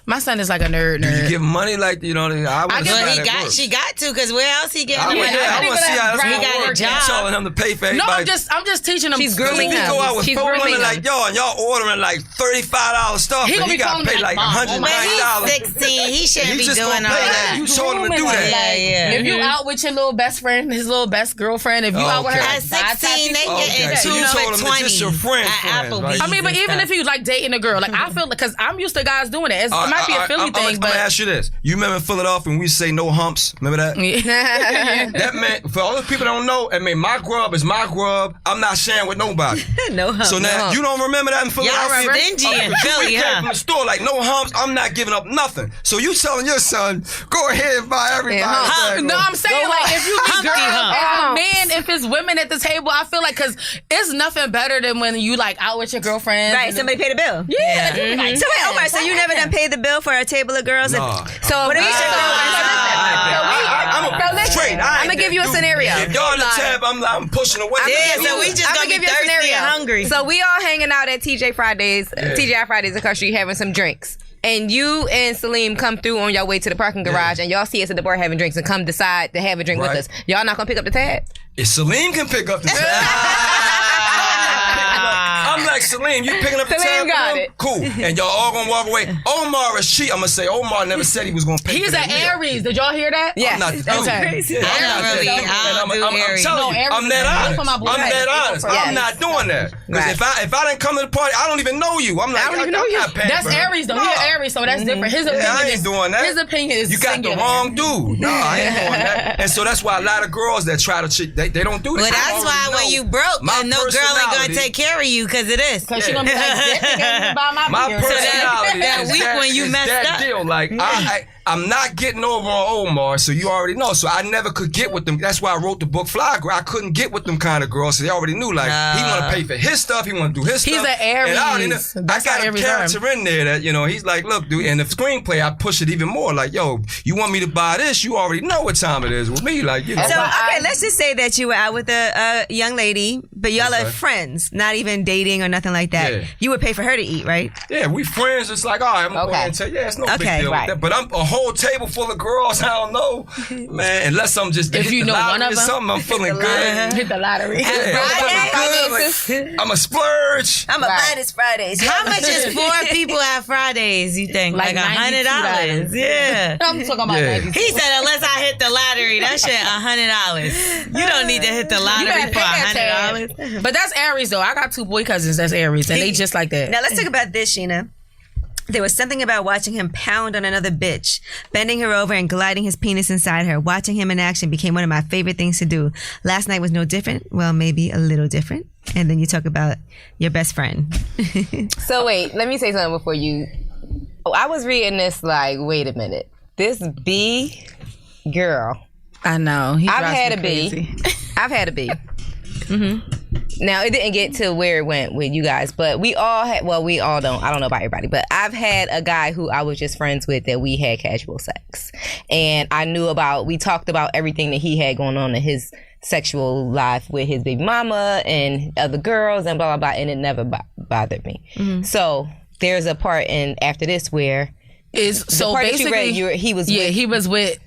My son is like a nerd. Do you give him money like, you know, I want to see Well, how that works. she got to, because where else he getting I money? want to see how that's He going got to a work. job. You telling him to pay for No, everybody. I'm just teaching him. She's Because grooming if he go out with She's 4 women grooming like him. y'all, and y'all ordering like $35 stuff, He and gonna he be got to calling pay me like like, Mom, But $190. he's 16. He shouldn't You be just doing gonna all pay that. that. You told him to do that. Yeah. If you out with your little best friend, his little best girlfriend, if you out with her, Okay. At 16, they Okay, get so into you told him at it's just your 20 friend, at Applebee's. I mean, but and even stuff. if you like dating a girl, like I feel because I'm used to guys doing it. It might be a Philly thing, I'm but gonna ask you this: you remember in Philadelphia when we say no humps? Remember that? That meant for all the people that don't know, I mean, my grub is my grub. I'm not sharing with nobody. No hump. So now you don't remember that in Philadelphia? Y'all stingy in but you Philly, came huh? from the store like no humps. I'm not giving up nothing. So you telling your son, go ahead and buy everybody. Yeah, No, I'm saying like if you meet Humpty girls, hump. if a man, if it's women at the table, I feel like because it's nothing better than when you like out with your girlfriend. Right, somebody pay the bill. Yeah. So wait, Omar, so you never done paid the bill for a table of girls? Nah. So What are you I'm gonna give you a scenario. If y'all in the tab, I'm pushing away. Yeah, so we just I'm gonna be give you a thirsty scenario. and hungry. So we all hanging out at TGI Fridays across the street having some drinks. And you and Salim come through on your way to the parking garage and y'all see us at the bar having drinks and come decide to have a drink with Right. us. Y'all not gonna pick up the tab? If Salim can pick up the tab. I'm like, Salim, you picking up the Salim tab? got for him? it. Cool. And y'all all gonna walk away. Omar is cheat. I'm gonna say Omar never said he was gonna pay He's for an that meal. Aries. Did y'all hear that? Yes. I'm not the dude. Okay. Yeah, I don't not really- that dude. I don't And do I'm Aries. telling No, you, Aries I'm is that good honest. for my boy. I'm that Yes. honest. Yes. I'm not doing that. Because Right. if I didn't come to the party, I don't even know you. I'm like, I don't even know I'm you. not paying That's for him. Aries though. No. He's Aries, so that's different. His opinion I ain't is doing that. His opinion is You got the singular. wrong dude. No, I ain't doing that. And so that's why a lot of girls that try to cheat, they don't do that. Well, I that's why already when know you broke, my no girl ain't gonna personality- take care of you because of this. Cause she gonna be like, "Dick, you can't buy my beer." personality that is week when you is messed that up. deal. Like I'm not getting over on Omar, so you already know. So I never could get with them. That's why I wrote the book Fly Girl. I couldn't get with them kind of girls, so they already knew. Like he want to pay for his stuff, he want to do his He's stuff. an Aries. And I already know. I That's got how a Aries character in there that he's like, look, dude. In the screenplay, I push it even more. Like, yo, you want me to buy this? You already know what time it is with me. Like, So okay, let's just say that you were out with a young lady, but y'all are friends, not even dating or nothing like that. Yeah. You would pay for her to eat, right? Yeah, we friends. It's like, all right, I'm gonna go ahead and tell you, yeah, it's no big Okay, deal right. with that. But I'm a whole table full of girls. I don't know, man. Unless I'm just If hit you the know lottery one of or them. something, I'm feeling good. Hit the lottery. Yeah, I'm feeling good. I'm a splurge. I'm a buy this Fridays. How much is 4 people at Fridays, you think? Like $100? Yeah. I'm talking about Yeah. that. He said, unless I hit the lottery, that shit $100. You don't need to hit the lottery better for pay that $100. But that's Aries though. I got 2 boy cousins that's Aries, and they just like that. Now let's talk about this, Sheena. There was something about watching him pound on another bitch, bending her over and gliding his penis inside her. Watching him in action became one of my favorite things to do. Last night was no different. Well, maybe a little different. And then you talk about your best friend. So wait, let me say something before you. Oh, I was reading this like, wait a minute. This B girl. I know. He I've drives had me a B. crazy. I've had a B. Now it didn't get to where it went with you guys, but we all had. Well, we all don't. I don't know about everybody, but I've had a guy who I was just friends with that we had casual sex, and I knew about. We talked about everything that he had going on in his sexual life with his baby mama and other girls and blah blah blah, and it never bothered me. So there's a part in after this where is so part that you basically read, he was with, he was with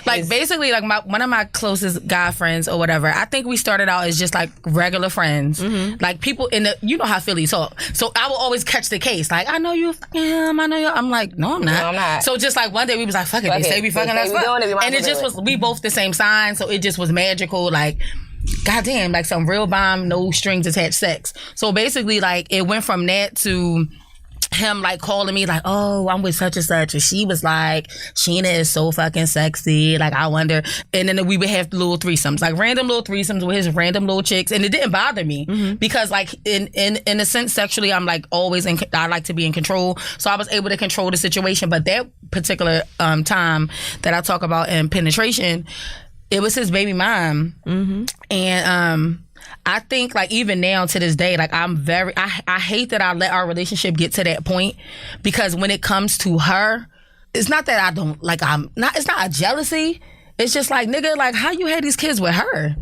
like basically like one of my closest guy friends or whatever. I think we started out as just like regular friends, like people in the, you know how Philly talk. So I will always catch the case, like I know you fucking him, I know you. I'm like, no, I'm not. No, I'm not. So just like one day we was like, fuck it, they say we fucking, let's fuck. And it just was, we both the same sign, so it just was magical, like. Goddamn, like some real bomb, no strings attached sex. So basically, like it went from that to him like calling me like, oh, I'm with such and such, and she was like, Sheena is so fucking sexy, like I wonder. And then we would have little threesomes, like random little threesomes with his random little chicks, and it didn't bother me because like in a sense sexually I'm like always I like to be in control, so I was able to control the situation. But that particular time that I talk about in penetration, it was his baby mom, and I think like even now to this day, like I'm very, I hate that I let our relationship get to that point, because when it comes to her, it's not that I don't like, it's not a jealousy. It's just like, nigga, like how you had these kids with her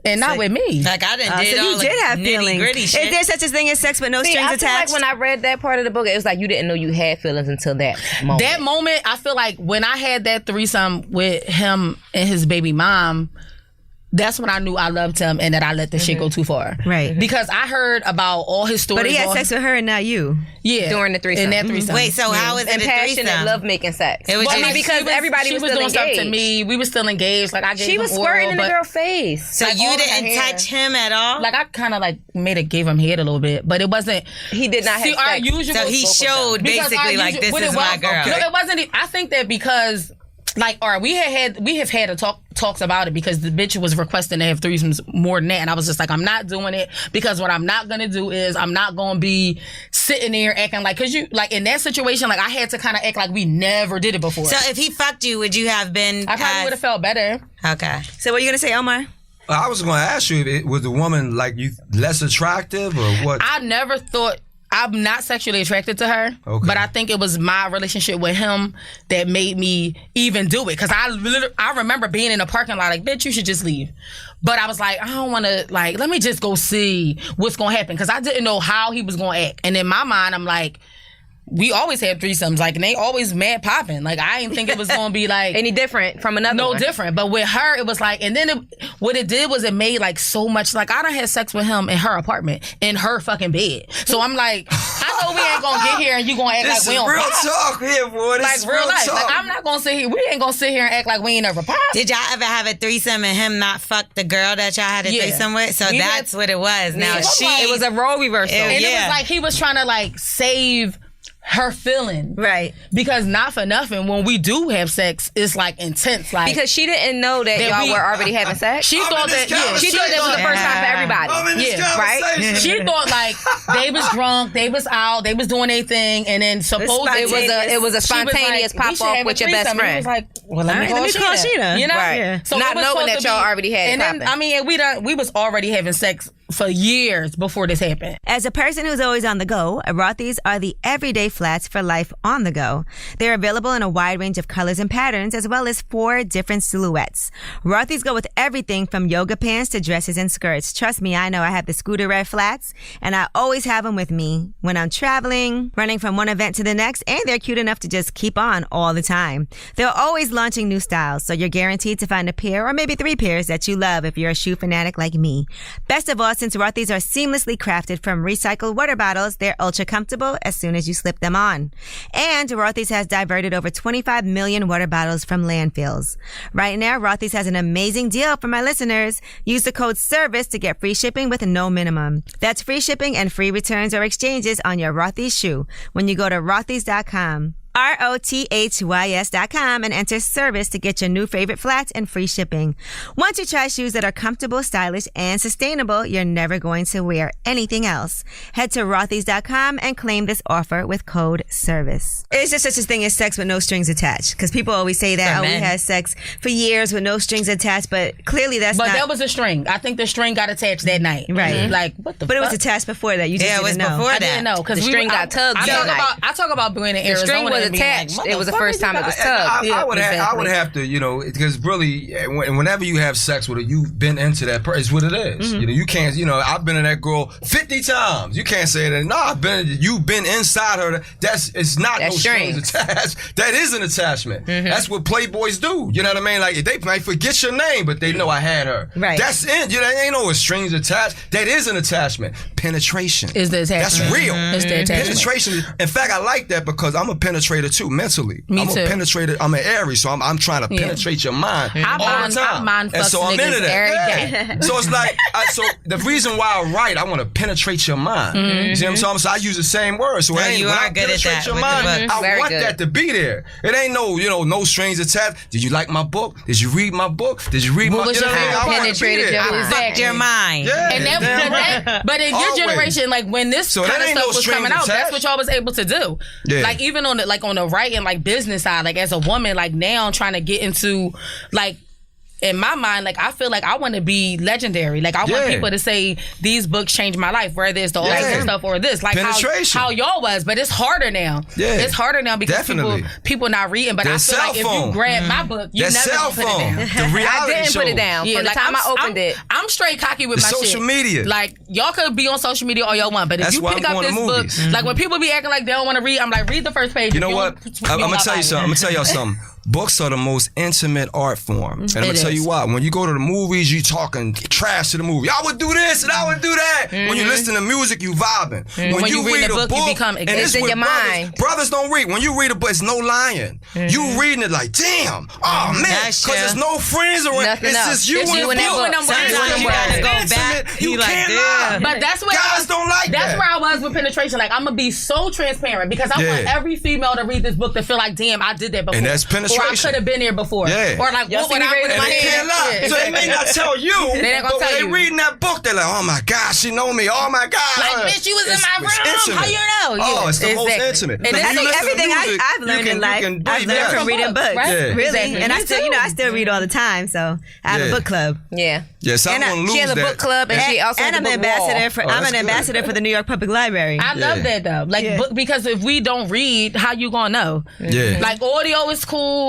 and not with me? Like I didn't did so all you did have feelings. gritty shit. Is there such a thing as sex with no strings I feel attached? like when I read that part of the book, it was like you didn't know you had feelings until that moment. That moment, I feel like when I had that threesome with him and his baby mom, that's when I knew I loved him and that I let the shit go too far. Right. Because I heard about all his stories. But he had sex with her and not you. Yeah. During the threesome. In that threesome. Wait, so how was it and a passionate, threesome? love making sex. It was well, just, I mean, because everybody was still doing engaged. stuff to me. We were still engaged. Like I gave She him was oral, squirting in the but, girl's face. so like, you all of her didn't hair. touch him at all? Like I kind of like gave him head a little bit, but it wasn't. He did not have See, our sex. usual. So he showed because basically our like, this what is it my was- girl. No, it wasn't. I think that because. Like, all right, we have had a talks about it because the bitch was requesting to have threesomes more than that, and I was just like, I'm not doing it, because what I'm not gonna do is I'm not gonna be sitting there acting like, cause you like in that situation, like I had to kind of act like we never did it before. So if he fucked you, would you have been? I probably would have felt better. Okay. So what are you going to say, Omar? I was going to ask you, was the woman like you less attractive or what? I never thought. I'm not sexually attracted to her, but I think it was my relationship with him that made me even do it. Because I remember being in a parking lot like, bitch, you should just leave. But I was like, I don't want to, like, let me just go see what's going to happen. Because I didn't know how he was going to act. And in my mind, I'm like, we always had threesomes, like, and they always mad popping. Like, I didn't think it was going to be like any different from another one. No different. But with her, it was like, and then what it did was it made like so much, like I done had sex with him in her apartment, in her fucking bed. So I'm like, I know we ain't going to get here and you going to act this like we is don't real pop. talk here, boy. This is Like real life. talk. Like I'm not going to sit here, we ain't going to sit here and act like we ain't ever popped. Did y'all ever have a threesome and him not fuck the girl that y'all had a threesome with? So that's what it was. Now it was a role reversal. And it was like he was trying to like save her feeling, right? Because not for nothing, when we do have sex, it's like intense, like because she didn't know that y'all were already having sex. She thought that, she thought that was the first time for everybody. Right? She thought like they was drunk, they was out, they was doing their thing, and then supposedly it was a spontaneous pop off with your best friend. He was like, well, let me call Sheena. You know, right? So not knowing that y'all already had. And then I mean, we was already having sex for years before this happened. As a person who's always on the go, Rothys are the everyday flats for life on the go. They're available in a wide range of colors and patterns, as well as 4 different silhouettes. Rothys go with everything from yoga pants to dresses and skirts. Trust me, I know I have the Scooter Red flats, and I always have them with me when I'm traveling, running from one event to the next, and they're cute enough to just keep on all the time. They're always launching new styles, so you're guaranteed to find a pair or maybe 3 pairs that you love if you're a shoe fanatic like me. Best of all, since Rothys are seamlessly crafted from recycled water bottles, they're ultra comfortable as soon as you slip them on. And Rothys has diverted over 25 million water bottles from landfills. Right now, Rothys has an amazing deal for my listeners. Use the code SERVICE to get free shipping with no minimum. That's free shipping and free returns or exchanges on your Rothys shoe when you go to Rothys.com. ROTHYS.com and enter SERVICE to get your new favorite flats and free shipping. Once you try shoes that are comfortable, stylish, and sustainable, you're never going to wear anything else. Head to Rothys.com and claim this offer with code SERVICE. Is there such a thing as sex with no strings attached? Because people always say that, we had sex for years with no strings attached, but clearly that's not. But that was a string. I think the string got attached that night. Right. Mm-hmm. Like, what the But fuck? it was attached before that. You just it was didn't know. before I that. didn't know because the string got tugged that night. I talk about being in The Arizona. string was was attached. It was the first time it was tugged. I would have to, you know, because really, whenever you have sex with her, you've been into that person. It's what it is. You know, you can't. You know, I've been in that girl 50 times. You can't say that. No, you've been inside her. It's not no strings attached. That is an attachment. That's what playboys do. You know what I mean? Like they might forget your name, but they know I had her. Right. That's it. You know, ain't no strings attached. That is an attachment. Penetration is the attachment. That's real. It's the attachment. Penetration. In fact, I like that because I'm a penetrator too mentally. I'm a penetrator. I'm an Aries, so I'm trying to penetrate your mind all the time. And so I'm into that. So it's like, so the reason why I write, I want to penetrate your mind. You see what I'm saying? So I use the same word. So you are good at that. Your mind, I want that to be there. It ain't no strings attached. Did you like my book? Did you read my book? Did you read my book? I penetrated I fucked your mind. Yeah, and but in your generation, like when this kind of stuff was coming out, that's what y'all was able to do. Yeah. Like even on the writing, like business side, like as a woman, like now trying to get into like. In my mind, like I feel like I want to be legendary. Like I want people to say these books changed my life, whether it's the author stuff or this. Like how y'all was, but it's harder now. Yeah. It's harder now because people not reading. But I feel like if you grab my book, you never gonna put it down. The reality I didn't put it down. Yeah, from the time I opened it. I'm straight cocky with my social media. Like y'all could be on social media all y'all want, but if you pick up this book, like when people be acting like they don't want to read, I'm like, read the first page. You know what? I'm gonna tell you something. I'm gonna tell y'all something. Books are the most intimate art form. And I'm going to tell you why. When you go to the movies, you talking trash to the movie. I would do this and I would do that. When you listen to music, you vibing. When you read a book, you become and it's in your mind. Brothers don't read. When you read a book, it's no lying. You reading it like, damn. Oh, man. Because there's no friends around. It's just you and the book. Sometimes you got to go back. You can't lie. But that's what guys don't like that. That's where I was with penetration. Like, I'm going to be so transparent because I want every female to read this book to feel like, damn, I did that before. And that's penetration. Or I could have been here before. Yeah. Or like, what would I put in my hand? Yeah. So they may not tell you, but when they reading that book, they're like, oh my God, she know me. Oh my God. Like, bitch, you was in my room. How you know? Oh, it's the most intimate. And I think everything I've learned in life, I've learned from reading books. Right? Really. And I still read all the time. So I have a book club. Yeah. Yes, I'm gonna lose that. She has a book club, and she also has a book wall. I'm an ambassador for the New York Public Library. I love that though. Like, book, because if we don't read, how you gonna know? Yeah. Like audio is cool.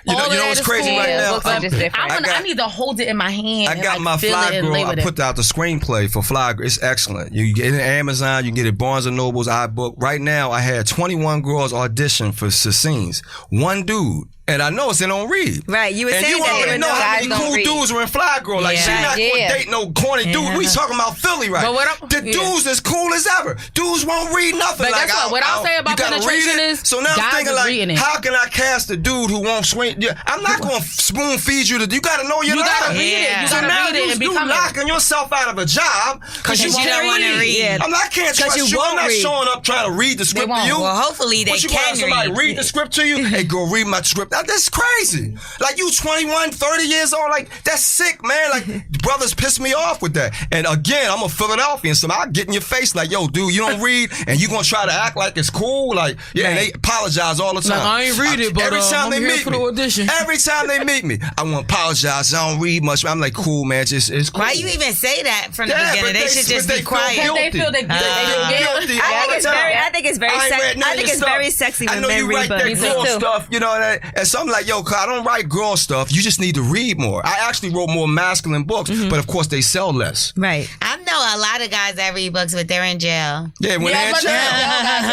You know what's crazy right now? I need to hold it in my hand. I got my Fly Girl. I put out the screenplay for Fly Girl. It's excellent. You can get it on Amazon. You can get it at Barnes and Noble's, iBook. Right now, I had 21 girls audition for scenes. One dude. And I know they don't read. Right, you were saying that. And you already know how many cool dudes are in Fly Girl. Like, she not going to date no corny dude. We talking about Philly, right? The dudes as cool as ever. Dudes won't read nothing. But like, what I'll say about penetration is, so now I'm thinking like, how can I cast a dude who won't swing? I'm not going to spoon feed you. You got to know your line. You got to read it. You got to read it and become knocking yourself out of a job because you don't want to read. I can't trust you. I'm not showing up trying to read the script to you. Well, hopefully they can read. Somebody read the script to you? Hey, go read my script. That's crazy. Like, you 21, 30 years old, like, that's sick, man. Like, brothers piss me off with that. And again, I'm a Philadelphian, so I'll get in your face like, yo, dude, you don't read, and you gonna try to act like it's cool? Like, and they apologize all the time. Like, I ain't read it, but every time I'm here for the audition. Every time they meet me, I want to apologize. I don't read much. I'm like, cool, man, it's cool. Why you even say that from the beginning? They should just be quiet. They feel they guilty. I think it's very sexy when men read books. I know you write that girl stuff, you know, and so I'm like, yo, I don't write girl stuff. You just need to read more. I actually wrote more masculine books, but of course they sell less. Right. I know a lot of guys that read books, but they're in jail. Yeah, when they're in jail,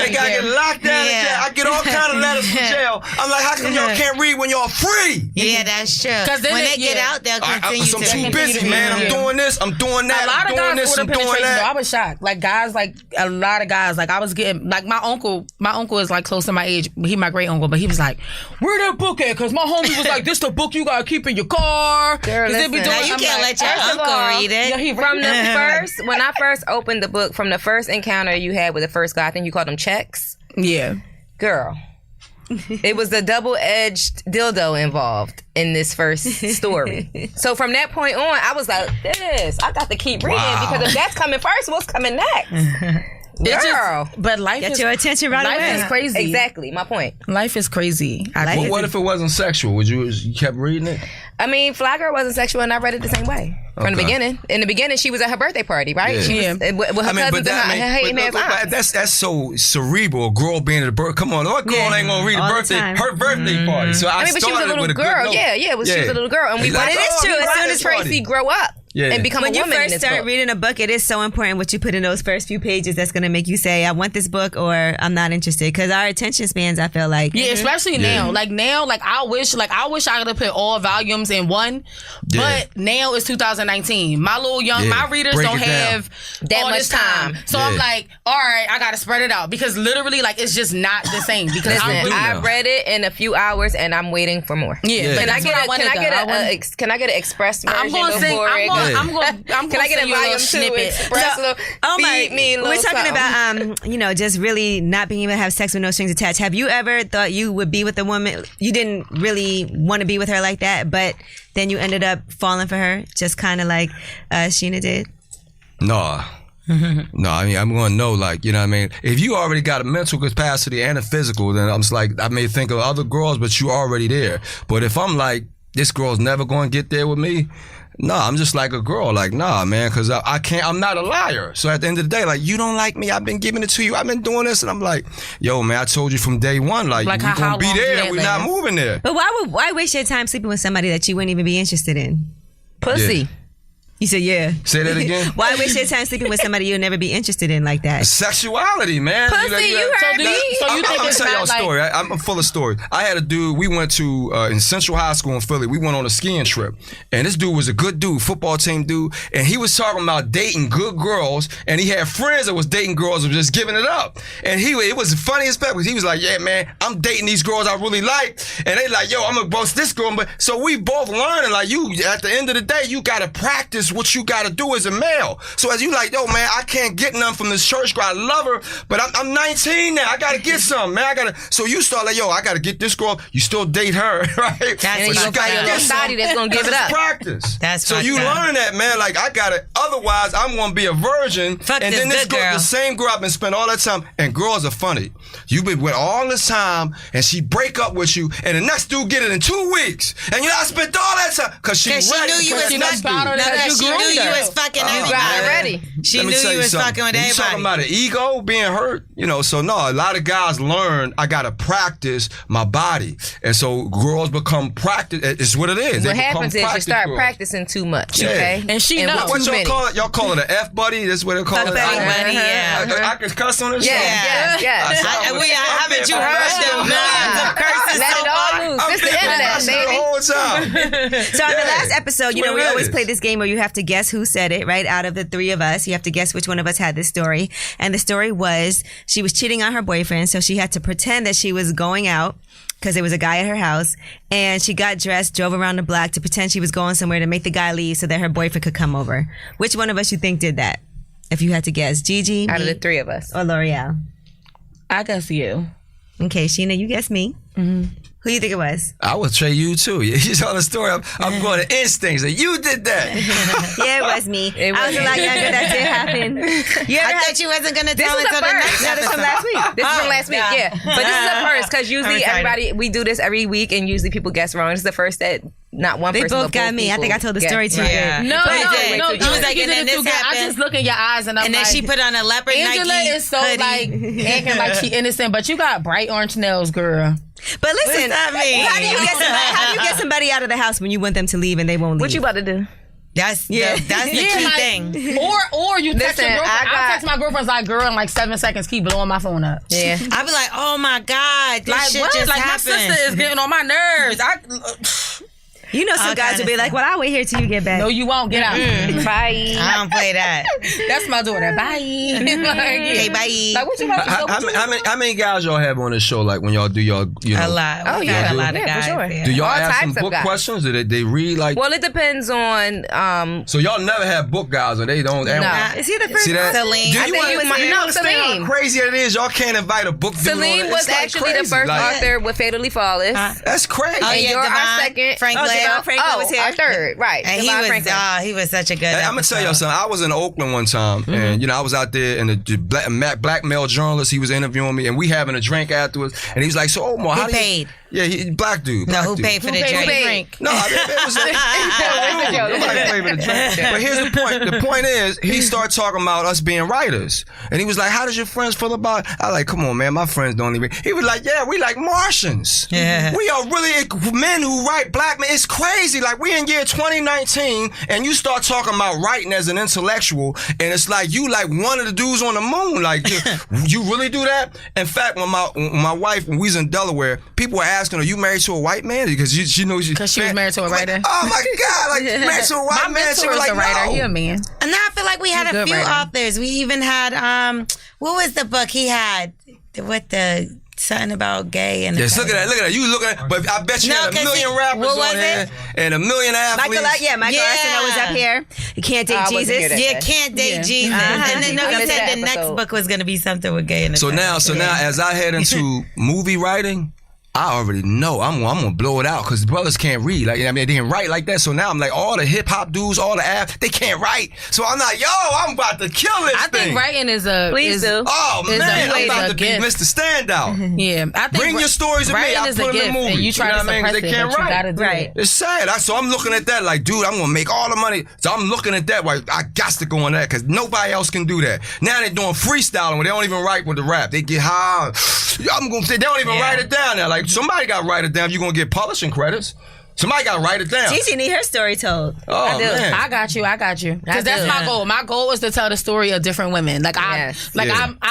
they gotta get locked down in jail. I get all kind of letters from jail. I'm like, how come y'all can't read when y'all free? Yeah, that's true. Because when they get out, they'll continue to read. I'm too busy, man. I'm doing this. I'm doing that. A lot of guys I'm doing that. I was shocked. Like guys, like a lot of guys, like I was getting, like my uncle is like close to my age. He my great uncle, but he was like, where that book at? Because my homie was like, this the book you gotta keep in your car. Girl, now you can't let your uncle read it. From the first, when I first opened the book, from the first encounter you had with the first guy, I think you called them checks. Yeah. Girl. It was a double-edged dildo involved in this first story. So from that point on, I was like, I got to keep reading because if that's coming first, what's coming next? Girl. But life Get your attention right away. Life is crazy. Exactly, my point. Life is crazy. What if it wasn't sexual? Would you kept reading it? I mean, Fly Girl wasn't sexual and I read it the same way. From the beginning. In the beginning, she was at her birthday party, right? Yeah. She was with her cousins and her that's so cerebral. A girl being at a birthday. Come on, what girl ain't gonna read her birthday party? So I but she was a little girl. She was a little girl. And but it is true. As soon as Tracy grow up. And become when a woman. When you first start reading a book, it is so important what you put in those first few pages that's going to make you say, I want this book or I'm not interested. Because our attention spans, I feel like. Yeah, especially now. Like now, I wish I could have put all volumes in one. But now it's 2019. My readers don't have that all much time. So I'm like, all right, I got to spread it out. Because literally, it's just not the same. Because I read it in a few hours and I'm waiting for more. Yeah. Can I get an express version? I'm going to sing. I'm going Can I get a volume snippet? We're talking about just really not being able to have sex with no strings attached. Have you ever thought you would be with a woman you didn't really want to be with her like that, but then you ended up falling for her, just kind of like Sheena did? No. No, I mean, I'm going to know, you know what I mean? If you already got a mental capacity and a physical, then I'm just I may think of other girls, but you already there. But if I'm this girl's never going to get there with me, no, I'm just like a girl. Nah, man, because I can't, I'm not a liar. So at the end of the day, you don't like me, I've been giving it to you, I've been doing this. And I'm like, yo, man, I told you from day one, we're going to be there, we're not moving there. But why waste your time sleeping with somebody that you wouldn't even be interested in? Pussy. Yeah. You said, yeah. Say that again? Why waste your time sleeping with somebody you'll never be interested in like that? Sexuality, man. Pussy, you heard me. So you think I'm it's tell y'all a not story. I'm full of stories. I had a dude, we went to, in Central High School in Philly, we went on a skiing trip. And this dude was a good dude, football team dude. And he was talking about dating good girls. And he had friends that was dating girls and was just giving it up. And it was the funniest part because he was like, yeah, man, I'm dating these girls I really like. And they like, yo, I'm going to boast this girl. But so we both learning, at the end of the day, you got to practice what you got to do as a male. So as you yo, man, I can't get none from this church girl. I love her, but I'm 19 now. I gotta get some, man. So you start yo, I gotta get this girl. You still date her, right? That's what you got your body that's gonna give it up. Practice. That's so you learn that, man. I gotta. Otherwise, I'm gonna be a virgin. Fuck and this then this good girl, girl. the same girl I've been spending all that time. And girls are funny. You've been with all this time, and she break up with you, and the next dude get it in 2 weeks, and I spent all that time because she knew you was fucking everybody. Already. She knew you was fucking with everybody. You talking about an ego being hurt? So no, a lot of guys learn I gotta practice my body. And so girls become practice. It's what it is. What happens is you start practicing too much, okay? And she knows. What y'all call it? Y'all call it an F buddy? That's what they call it? Buddy, yeah. I can cuss on this? Yeah. Haven't you heard them millions of curses? Let it all loose. This the internet, baby. The whole time. So on the last episode, we always play this game where you have to guess who said it, right? Out of the three of us, you have to guess which one of us had this story. And the story was she was cheating on her boyfriend, so she had to pretend that she was going out because there was a guy at her house, and she got dressed, drove around the block to pretend she was going somewhere to make the guy leave so that her boyfriend could come over. Which one of us you think did that? If you had to guess, Gigi, out of the three of us, or L'Oreal? I guess you. Okay, Sheena, you guess me. Mm-hmm. Who do you think it was? I would say you too. You saw the story. I'm going to instincts. You did that. Yeah, it was me. I was a lot younger. That did happen. I thought you wasn't going to tell until the next episode. This is from last week. This is from last week, yeah. But this is the first because usually we do this every week and usually people guess wrong. This is the first that not one person. They both got me. I think I told the story too. Yeah. No. You was like, and then this happened. I just look in your eyes and I'm then she put on a leopard Angela Nike is so hoodie. acting like she innocent, but you got bright orange nails, girl. But listen, how do you get somebody out of the house when you want them to leave and they won't leave? What you about to do? That's the key thing. Or you text your girlfriend. I'll text my girlfriend's like, girl, in 7 seconds, keep blowing my phone up. Yeah. I'll be like, oh my God, this shit just happened. My sister is getting on my nerves. Some guys will be like, well, I'll wait here till you get back. No, you won't. Get out. Bye. I don't play that. That's my daughter. Bye. Okay, bye. Like, what you about to How many guys y'all have on the show? Like when y'all do y'all, a lot. Oh yeah, a lot of for guys. sure. Yeah. Do y'all All ask types some of book guys. questions? Do they read like? Well, it depends on. So y'all never have book guys, or they don't? No. Is he the first? See that? Celine. Do I you think you was understand Celine. how crazy it is? Y'all can't invite a book dude on Celine it. was It's actually the crazy. first author with Fatally Flawless. That's crazy. Oh, And yeah, you're our Devon second. Franklin. Devon Franklin was here. Our third, right? And he was such a good I'm gonna tell y'all something. I was in Oakland one time, and I was out there, and the black male journalist, he was interviewing me, and we having a drink afterwards, and he was like, "So Omar, He paid. Yeah, black dude. Black who dude. paid for the drink? No, it was nobody paid for the drink. But here's the point. The point is, he started talking about us being writers, and he was like, "How does your friends feel about?" I like, come on, man, my friends don't even. He was like, "Yeah, we like Martians. Yeah. We are really men who write black men. It's crazy. Like we in year 2019, and you start talking about writing as an intellectual, and it's like you like one of the dudes on the moon. Like you really do that? In fact, when my wife, when we was in Delaware, people were asking, "Are you married to a white man?" Because she knows because she was married to a writer. Oh my God! Like married to a white man. She was like, a writer. no. He a man. And now I feel like we had a few authors. We even had what was the book he had? What the something about gay and yes, look at that. You look at that. But I bet you had a million rappers on here and a million athletes. Michael Arsenal was up here. You can't date Jesus. Yeah, can't date Jesus. And then he said the next book was going to be something with gay and so now as I head into movie writing, I already know I'm gonna blow it out because brothers can't read. Like, I mean, they didn't write like that. So now I'm like, all the hip hop dudes, all the app, they can't write. So I'm like, I'm about to kill this I thing. think writing is a Please do. Oh man, I'm about to be Mr. Standout. Yeah, I think bring your stories to me. I'll put them in movies. And you try to suppress they can't it, but write. you gotta do it. It's sad. So I'm looking at that like, dude, I'm gonna make all the money. So I'm looking at that like, I got to go on that because nobody else can do that. Now they're doing freestyling where they don't even write with the rap. They get high. I'm gonna say they don't even write it down now. Like somebody got to write it down. You're gonna get publishing credits. Somebody got to write it down. Gigi need her story told. Oh, I do. man. I got you. Because that's my goal. My goal is to tell the story of different women. Like I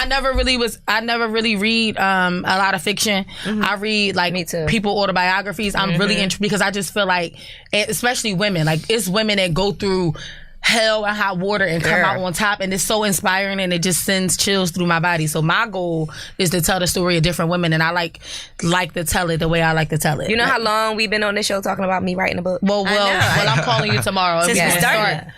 never really read a lot of fiction. I read like people autobiographies. I'm really interested because I just feel like, especially women, like it's women that go through hell and hot water and come out on top, and it's so inspiring and it just sends chills through my body. So my goal is to tell the story of different women, and I like to tell it the way I like to tell it. You know how long we've been on this show talking about me writing a book? Well, I'm calling you tomorrow. Since we started.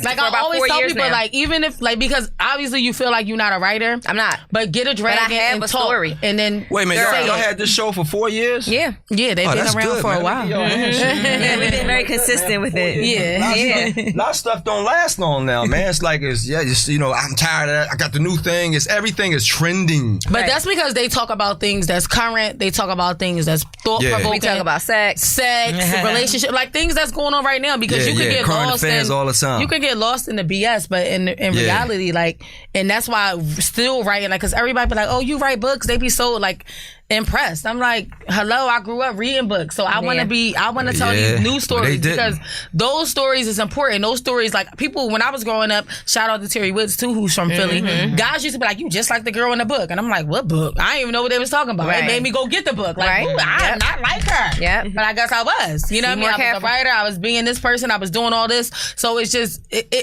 Like I always tell people, now. Like even if like because obviously you feel like you're not a writer. I'm not. But get a dragon and a talk, story. and then wait a minute, y'all had this show for 4 years? Yeah, they've been around for a while. Yeah, we've been very consistent with it. Yeah. A lot of stuff don't last long now, man. It's like I'm tired of that. I got the new thing. Everything is trending. But that's because they talk about things that's current. They talk about things that's thought provoking. We talk about sex, relationship, like things that's going on right now. Because you could get current lost affairs all the time. You could get lost in the BS, but in reality, like, and that's why I'm still writing. Like, because everybody be like, "Oh, you write books?" They be so like impressed. I'm like, hello, I grew up reading books, so I want to tell these new stories because those stories is important. Those stories, like people, when I was growing up, shout out to Terry Woods too, who's from Philly. Guys used to be like, you just like the girl in the book, and I'm like, what book? I didn't even know what they was talking about. It made me go get the book. Like, I'm not like her. Yeah, but I guess I was. You know what I mean? I was a writer. I was being this person. I was doing all this. So it's just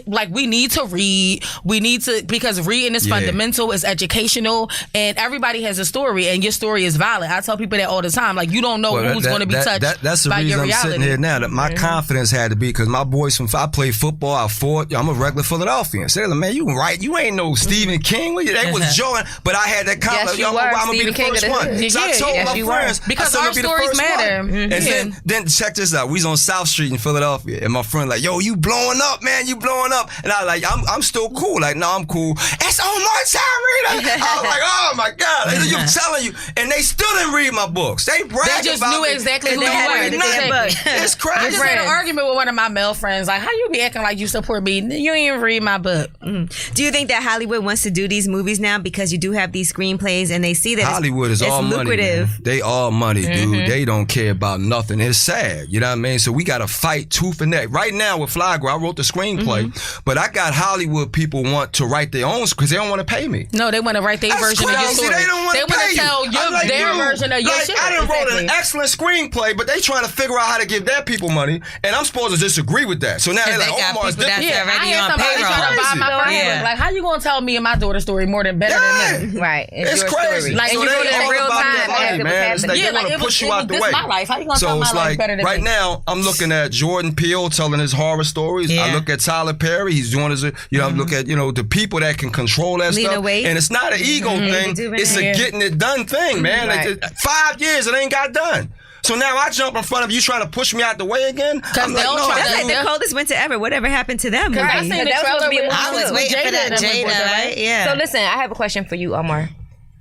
like we need to read. We need to, because reading is fundamental. It's educational, and everybody has a story, and your story is valid. I tell people that all the time. Like, you don't know who's going to be touched that's the by reason your I'm reality. sitting here now. That my confidence had to be because my boys I played football. I fought. I'm a regular Philadelphian. So they're like, man, you can write. You ain't no Stephen King. They was joking, but I had that confidence. Yes, I'm gonna be the first one. So I told my friends because our stories matter. And then check this out. We was on South Street in Philadelphia, and my friend like, yo, you blowing up, man. You blowing up. And I like, I'm still cool. Like, no, I'm cool. It's Omar Tyree. I was like, oh my God. I'm telling you. And they still didn't read my books. They just knew exactly who you were. It's crazy. I just had an argument with one of my male friends. Like, how you be acting like you support me? You ain't even read my book. Do you think that Hollywood wants to do these movies now because you do have these screenplays and they see that Hollywood is all lucrative? Money, they all money, dude. They don't care about nothing. It's sad. You know what I mean? So we got to fight tooth and neck. Right now with Fly Girl, I wrote the screenplay, but I got Hollywood people want to write their own because they don't want to pay me. No, they want to write their version of your story. They don't want to tell you their version of your shit. I done wrote an excellent screenplay, but they trying to figure out how to give their people money, and I'm supposed to disagree with that. So now they're like, Omar's different. I had somebody trying to buy my first book. Like, how you gonna tell me and my daughter's story more than better than me? Right. It's crazy. Like, so you they wrote it in real time. Man. It's like they want to push you out the way. My life. How you gonna tell my life better than me? Right now, I'm looking at Jordan Peele telling his horror stories. I look at Tyler Perry. He's doing his, I look at, the people that can control that stuff. And it's not an ego thing. It's a getting it done thing, man. Right. 5 years, it ain't got done. So now I jump in front of you trying to push me out the way again? I'm like, no. That's like the coldest winter ever. Whatever happened to them? I seen the trailer. I was waiting for that Jada, right? Yeah. So listen, I have a question for you, Omar.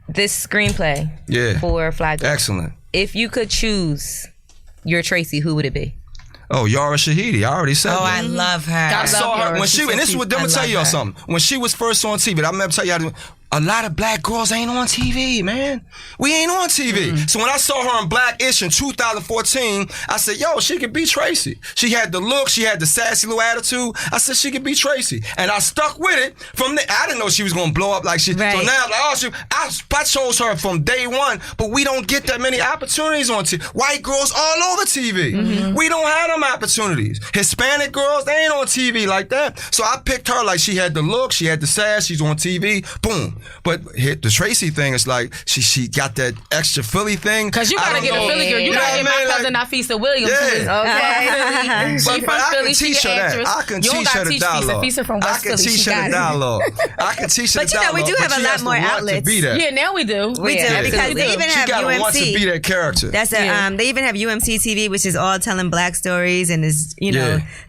This screenplay for Fly Girl. Excellent. if you could choose your Tracy, who would it be? Oh, Yara Shahidi. I already said that. I love her. I saw her when she, and this is what, let me tell y'all something. When she was first on TV, I remember telling y'all, a lot of black girls ain't on TV, man. We ain't on TV. So when I saw her on Black-ish in 2014, I said, yo, she could be Tracy. She had the look, she had the sassy little attitude. I said, she could be Tracy. And I stuck with it from the, I didn't know she was going to blow up like she, Right. so now, I chose her from day one, but we don't get that many opportunities on TV. White girls all over TV. We don't have them opportunities. Hispanic girls, they ain't on TV like that. So I picked her like she had the look, she had the sass, she's on TV, boom. But the Tracy thing is like she got that extra Philly thing. Cause you gotta get a Philly girl. You gotta get my cousin Nafisa Williams. Okay. She from Philly. She an actress. I can You don't teach her gotta the teach dialogue. Fisa from I West can Philly. teach She her got the it. dialogue. I can teach her the But you know, dialogue. we do have but a she lot has to more want outlets. to be that. Yeah, now we do. We do, because they even She have gotta want to UMC. be that character. That's they even have UMC TV, which is all telling black stories and is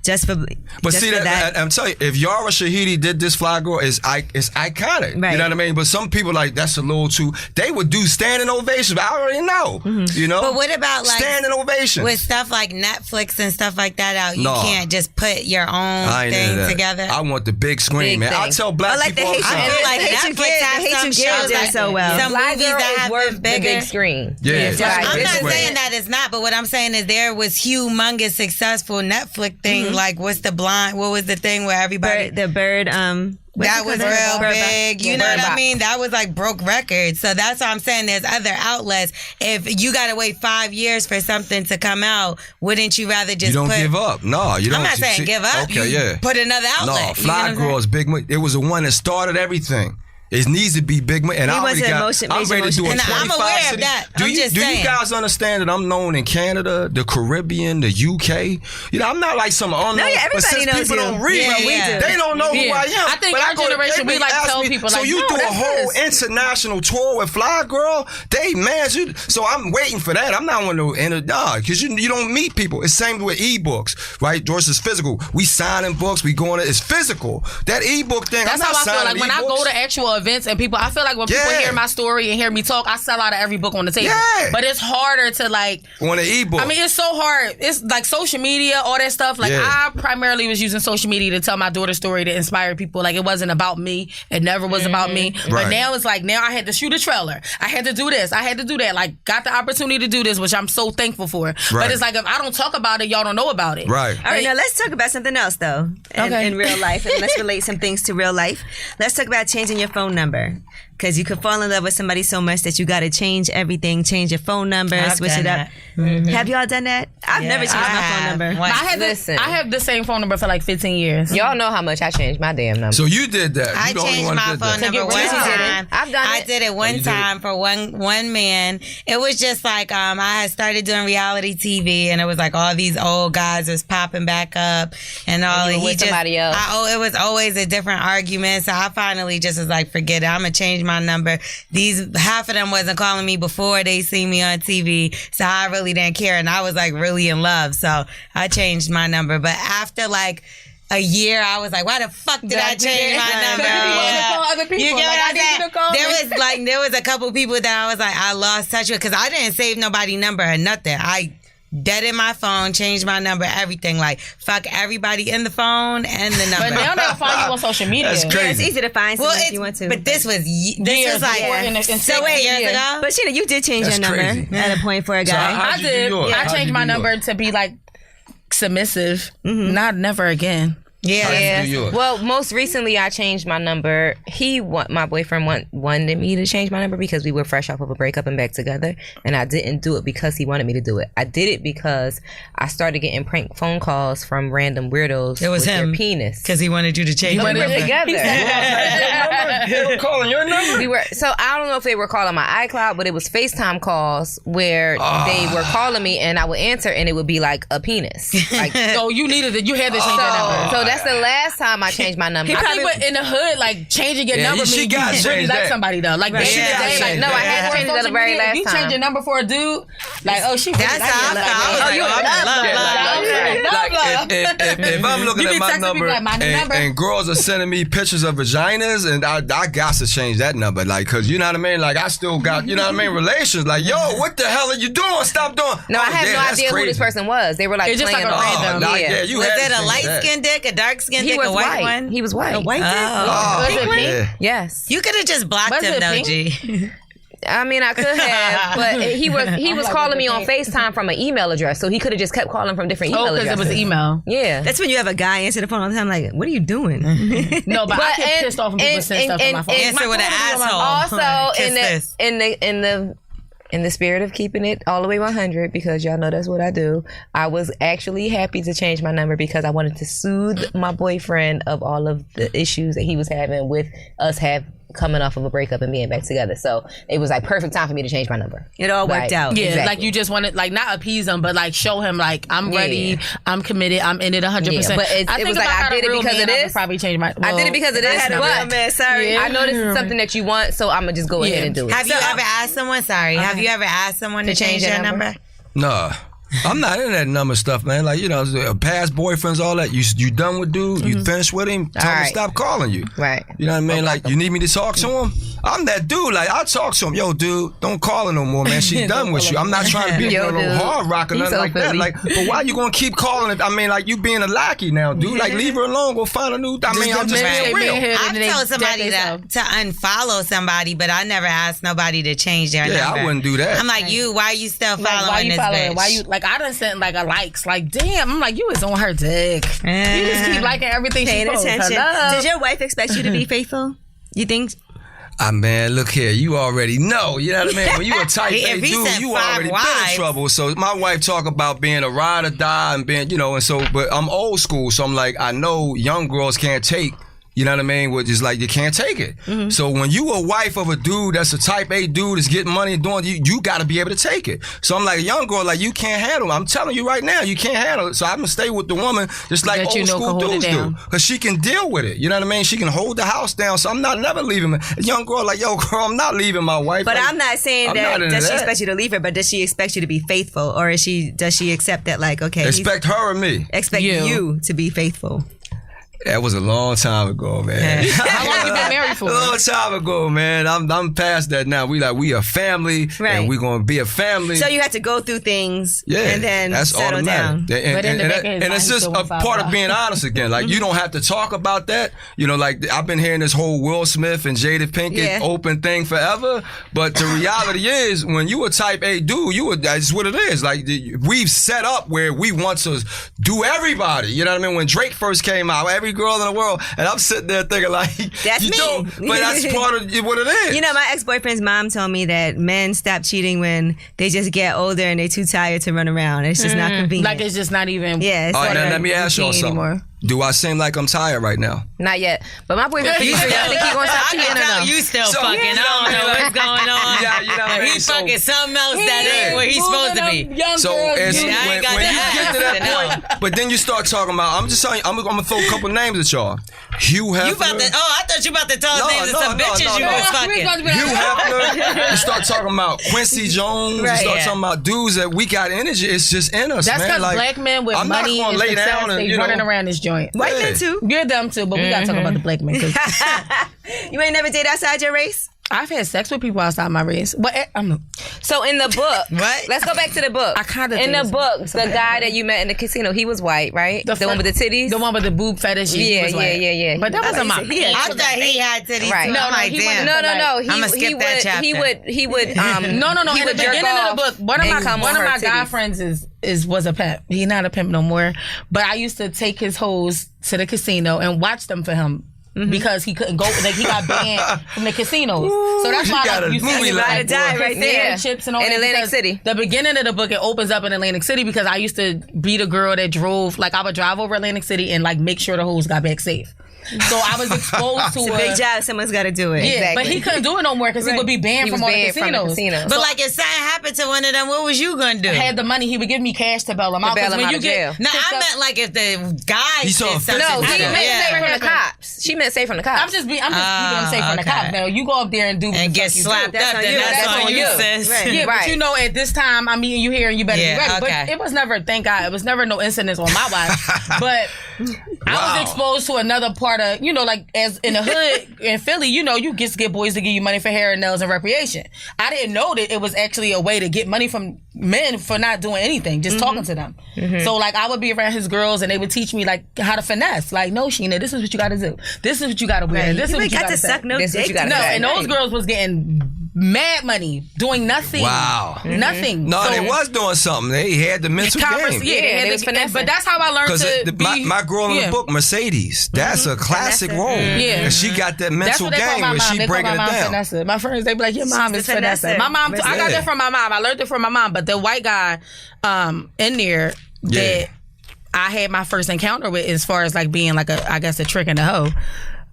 just for. But just see for that I'm telling you, if Yara Shahidi did this Fly Girl, it's iconic. Right. You know what I mean? But some people like that's a little too. They would do standing ovations. But I already know. You know. But what about like standing ovations with stuff like Netflix and stuff like that out? You No. can't just put your own I ain't into thing that. together. I want the big screen, Big man. I thing. tell black I like the people all the Haitian time. I feel like the Haitian Netflix kid- has the Haitian some kid shows did like so well. Some Black movies girl that is have worth been bigger. the big screen. Yeah, I'm big not screen. saying that it's not, but what I'm saying is there was humongous successful Netflix thing. Like, what was the thing where everybody Bird. that was real Bird big. You know Bird what I Box. mean? That was like broke records. So that's why I'm saying there's other outlets. If you gotta wait 5 years for something to come out, wouldn't you rather just You don't put give up. No, you don't. I'm not saying give up. Okay, You yeah. put another outlet. No, You know Fly what I'm saying? Girl is big. It was the one that started everything. It needs to be big, and I already wasn't got. I'm ready to do a And 25 I'm aware of city. that. Do I'm you just do saying. you guys understand that I'm known in Canada, the Caribbean, the UK? You know, I'm not like some unknown. No, yeah, but everybody since knows people you. don't read Yeah, me, yeah. they don't know who Yeah. I am. I think But our generation, they we like ask tell me, people so like, you no, do a that's whole this. international tour with Fly Girl? They man, so I'm waiting for that. I'm not one to enter because you don't meet people. It's same with ebooks, right? Versus physical. We signing books. We going. It's physical. That ebook thing. That's I'm not how I feel. signing Like when I go ebooks. to actual events and people, I feel like when people Yeah. hear my story and hear me talk, I sell out of every book on the table. Yeah. But it's harder to like. on an ebook. I mean, it's so hard. It's like social media, all that stuff. Like Yeah. I primarily was using social media to tell my daughter's story to inspire people. Like it wasn't about me. It never was about me. Right. But now it's like now I had to shoot a trailer. I had to do this. I had to do that. Like got the opportunity to do this, which I'm so thankful for. Right. But it's like if I don't talk about it, y'all don't know about it. Right. All right, now let's talk about something else, though, in real life. And let's relate some things to real life. Let's talk about changing your phone number. Because you could fall in love with somebody so much that you got to change everything, change your phone number, I've switch done it up. that. Have y'all done that? I've never changed my phone number. But I have the same phone number for like 15 years. Y'all know how much I changed my damn number. So you did that. I You the only changed one my that did phone that. number one rid of it. time. I've done I it. did it one you did it. time for one man. It was just like I had started doing reality TV, and it was like all these old guys was popping back up, and all. you were he with just, somebody else. it was always a different argument. So I finally just was like, forget it. I'm gonna change my number. Half of them wasn't calling me before they see me on TV, so I really didn't care, and I was like really in love. So I changed my number, but after like a year, I was like, why the fuck did I change my number? Call other people. You get Like, what I I'm need you saying? to call me. There was a couple people that I was like, I lost touch with because I didn't save nobody number or nothing. I deaded my phone, changed my number, everything. Like, fuck everybody in the phone and the number. But now they'll find you on social media. That's Yeah, it's crazy. easy to find someone if you want to. But this was Years like before, in 6 wait, years ago. But Sheena, you did change That's your number crazy. at a point for a So guy. how'd I you do did. yours? I How'd changed you my do number yours? to be like submissive. Not never again. Yeah. How'd you do yours? Well, most recently I changed my number. My boyfriend wanted me to change my number because we were fresh off of a breakup and back together, and I didn't do it because he wanted me to do it. I did it because I started getting prank phone calls from random weirdos It was with him. their penis. Because he wanted you to change We your were number. together. They were calling your number? We were, so I don't know if they were calling my iCloud, but it was FaceTime calls where they were calling me and I would answer and it would be like a penis. Like, So you needed it. You had to change that number. so That's the last time I changed my number. I think, but in the hood, like changing your number means you really like somebody though. Like back in the day, like no, I had to change it the very last time. You change your number for a dude, like That's how I felt. If I'm looking at my number and girls are sending me pictures of vaginas, and I got to change that number, like, cause you know what I mean. Like I still got, you know what I mean, relations. Like, yo, what the hell are you doing? Stop doing. No, I have no idea who this person was. They were like just playing like a random. Yeah. Was it a light skinned dick, a dark skinned dick, a white one? He was white. A white dick? Was it pink? Yes. You could have just blocked him though, G. I mean, I could have, but he was calling me on FaceTime from an email address, so he could have just kept calling from different email addresses. Because it was email. Yeah. That's when you have a guy answer the phone all the time, like, what are you doing? No, but I get pissed off when people send stuff on my phone. Answer with an asshole. Also, in the spirit of keeping it all the way 100, because y'all know that's what I do, I was actually happy to change my number because I wanted to soothe my boyfriend of all of the issues that he was having with us coming off of a breakup and being back together. So it was like perfect time for me to change my number. It all worked out. Yeah, exactly. like you just wanted, like, not appease him, but like show him like I'm ready, I'm committed, I'm in it 100%. Yeah, but it was like I did it because of this. Probably change my. I did it because of this. I know this is something that you want, so I'm gonna just go ahead and do it. Have you ever asked someone? Have you ever asked someone to change their number? No. I'm not in that number stuff, man. Like, you know, past boyfriends, all that. You done with dude, you finished with him, tell him to stop calling you. Right. You know what I mean? Like, you need me to talk to him? I'm that dude. Like, I'll talk to him. Yo, dude, don't call her no more, man. She's done with you. I'm not trying to be no hard rock or nothing like that. Like, but why you gonna keep calling it? I mean, like, you being a lackey now, dude. Like, leave her alone. Go find a new. I mean, I'm just being real. I've told somebody to unfollow somebody, but I never asked nobody to change their number. Yeah, I wouldn't do that. I'm like, why are you still following this bitch? Why you, like, I done sent like a likes, like, damn, I'm like, you is on her dick. You just keep liking everything she posts. Attention. Did your wife expect you to be faithful? You think? Man, look here. You already know. You know what I mean? When you a type A dude, you already been in trouble. So my wife talk about being a ride or die and being, you know, and so, but I'm old school. So I'm like, I know young girls can't take. You know what I mean? Which is like, you can't take it. Mm-hmm. So when you a wife of a dude that's a type A dude that's getting money and doing, you got to be able to take it. So I'm like, a young girl, like, you can't handle it. I'm telling you right now, you can't handle it. So I'm going to stay with the woman just like old school dudes do. Because she can deal with it. You know what I mean? She can hold the house down. So I'm not never leaving. A young girl like, yo, girl, I'm not leaving my wife. But like, I'm not saying does she expect you to leave her, but does she expect you to be faithful? Or does she accept that, like, okay. Expect her or me? Expect you to be faithful. That was a long time ago, man. How long you been married for? A long time ago, man. I'm past that now. We a family, and we gonna be a family. So you had to go through things, and then that's settle down. And it's just a part of being honest again. Like, you don't have to talk about that. You know, like, I've been hearing this whole Will Smith and Jada Pinkett open thing forever. But the reality is, when you a type A dude, that's what it is. Like, we've set up where we want to do everybody. You know what I mean? When Drake first came out, every girl in the world, and I'm sitting there thinking like, that's me. But that's part of what it is. You know, my ex-boyfriend's mom told me that men stop cheating when they just get older and they're too tired to run around. It's just not convenient. Like, it's just not even. Yeah. All right, now let me ask y'all something. Anymore. Do I seem like I'm tired right now? Not yet. But my boyfriend, you think he's going to stop cheating or no? You still fucking. I don't know what's going on. Yeah, you know what I mean? He's fucking something else that ain't where he's supposed to be. So when you get to that point, but then you start talking about, I'm just telling you, I'm going to throw a couple names at y'all. Hugh Hefner. I thought you about to tell us names of some bitches you was fucking. Hugh Hefner. You start talking about Quincy Jones. You start talking about dudes that we got energy. It's just in us, man. That's because black men with money and success, they running around this joint. White men too. You're them too, but we gotta talk about the black men. You ain't never dated outside your race? I've had sex with people outside my race. So in the book, what? Let's go back to the book. I kind of in the book, the guy that you met in the casino, he was white, right? The one with the titties, the one with the boob fetish. Yeah. But that wasn't my. I thought he had titties. Right? No. I'm gonna skip that chapter. He would. No. In the beginning of the book, one of my guy friends was a pimp. He's not a pimp no more. But I used to take his hoes to the casino and watch them for him. Mm-hmm. Because he couldn't go, like, he got banned from the casinos. So that's why you see him ride or die right there. Chips and all in that. Atlantic City. The beginning of the book, it opens up in Atlantic City because I used to be the girl that drove, like, I would drive over Atlantic City and, like, make sure the hoes got back safe. So I was exposed to It's a big job. Someone's got to do it. Yeah, Exactly. but he couldn't do it no more because he would be banned from all the casinos. But like, if something happened to one of them, what was you gonna do? I had the money, he would give me cash to bail him out. bail him When out you of get jail. No, I meant like if the guy He saw did a something. No, physical she Yeah. meant safe from the cops. She meant safe from the cops. I'm just keeping him safe from the okay. cops. Now you go up there and do what and the get fuck you slapped do. up, then that's on you, sis. Right. Yeah, but you know, at this time, I'm meeting you here, and you better Yeah, be ready. okay. But it was never, thank God, it was never no incidents on my watch. But I was exposed to another part of, you know, like as in the hood in Philly, you know, you get boys to give you money for hair and nails and recreation. I didn't know that it was actually a way to get money from men for not doing anything, just talking to them. So like I would be around his girls, and they would teach me like how to finesse. Like, no, Sheena, this is what you got to do. This is what you got to wear. Right. This is You what ain't you got got to suck no This is what dick. you gotta No, say. and those girls was getting mad money doing nothing. Wow. Nothing. No, So- they was doing something. They had the mental Converse, game. yeah, they had they was the- finessing. but that's how I learned Because to be. my girl in yeah. the book, Mercedes, that's a classic Vanessa. role. Yeah. And she got that That's mental what they call game my where mom. she They call breaking my it mom down. Vanessa. My friends, they be like, your mom She's is the Vanessa. Vanessa. My mom, I got Yeah. that from my mom. I learned it from my mom. But the white guy in there that I had my first encounter with, as far as like being like I guess a trick in the hoe.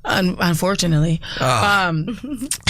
Unfortunately,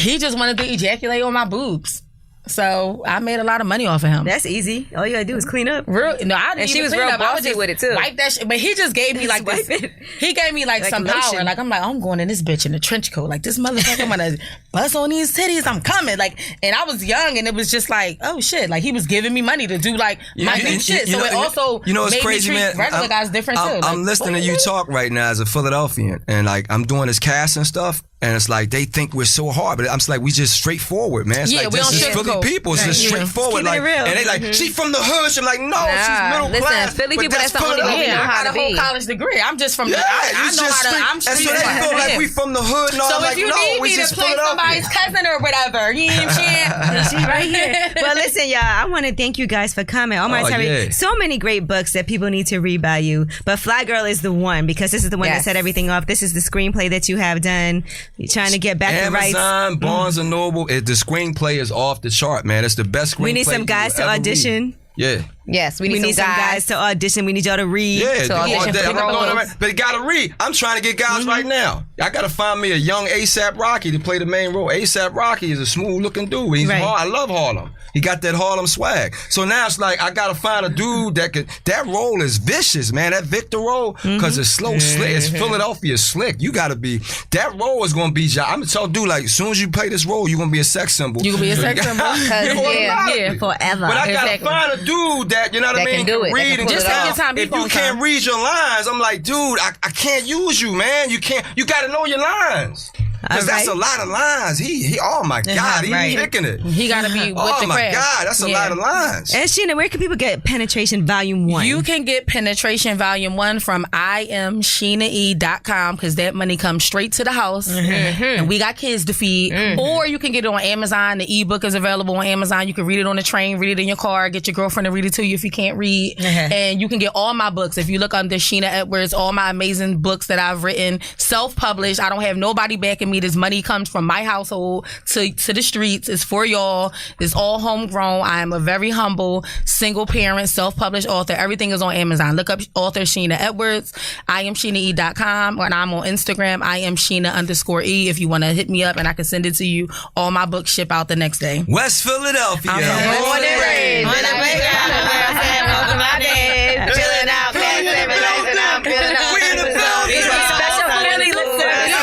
he just wanted to ejaculate on my boobs. So I made a lot of money off of him. That's easy. All you got to do is clean up. Real, no, I didn't And she even was clean real up. I was bossy just with it, too. Wipe that shit. But he just gave me like this. Wipe it. He gave me like some lotion. power. Like I'm like, I'm going in this bitch in a trench coat. Like this motherfucker, I'm gonna bust on these titties. I'm coming. Like, and I was young, and it was just like, oh shit. Like he was giving me money to do like my new shit. So it also you know it's made crazy, me treat man. regular guys different too. I'm Like, listening to you talk right now as a Philadelphian, and like I'm doing this cast and stuff. And it's like they think we're so hard, but I'm just like we just straightforward, man. It's Yeah, like we this don't is sugarcoat. Philly people. It's just Right. straightforward, Just keeping like, it real. and they like she's from the hood. She's like, no, she's middle listen, class. Philly but people, that's the only way we Philadelphia. know I how got to a whole be. college degree. I'm just from Yeah, the. I it's know just how to. street- I'm and street so they smart. feel like Yeah. we from the hood. No, So I'm if like, you no, need we me to just play Philadelphia. somebody's cousin or whatever, you know what I'm saying? She right here. Well, listen, y'all. I want to thank you guys for coming. Omar Tyree, yeah. so many great books that people need to read by you. But Fly Girl is the one because this is the one that Yes. set everything off. This is the screenplay that you have done. You're trying to get back the rights. Amazon, Barnes and Noble. The screenplay is off the chart, man. It's the best screenplay. We need some you guys will to ever audition. read. Yeah. Yes, we We need need some guys to audition. We need y'all to read. Yeah, So all audition day. for I'm the not going roles. around, but you gotta read. I'm trying to get guys right now. I gotta find me a young ASAP Rocky to play the main role. ASAP Rocky is a smooth looking dude. He's Right. hard. I love Harlem. He got that Harlem swag. So now it's like I gotta find a dude that could. That role is vicious, man. That Victor role, because it's slow, slick. It's Philadelphia slick. You gotta be. That role is gonna be. I'm gonna tell dude like, as soon as you play this role, you're gonna be a sex symbol. You gonna be a sex symbol. Yeah, forever. But I gotta Exactly. find a dude that, you know what I That mean, can do it, that read can and pull just it off. Take your time, if be you on can't time. read your lines, I'm like, dude, I can't use you, man. You gotta know your lines. Because that's a lot of lines. He oh my God, he's right. picking it. He gotta be with Oh the my craft. God, that's a Yeah. lot of lines. And Sheena, where can people get Penetration Volume 1? You can get Penetration Volume 1 from IamSheenaE.com because that money comes straight to the house. And we got kids to feed. Or you can get it on Amazon. The ebook is available on Amazon. You can read it on the train, read it in your car, get your girlfriend to read it to you if you can't read. And you can get all my books. If you look under Sheena Edwards, all my amazing books that I've written, self-published. I don't have nobody backing me. This money comes from my household to the streets. It's for y'all. It's all homegrown. I am a very humble, single parent, self-published author. Everything is on Amazon. Look up author Sheena Edwards. IamSheenaE.com, and I'm on Instagram. IamSheena_E. If you want to hit me up and I can send it to you. All my books ship out the next day. West Philadelphia. I'm from Born and raised. On the playground, welcome my days. Chilling out, relaxing, relaxing out, feeling out. We in the building. Special Philly lip service.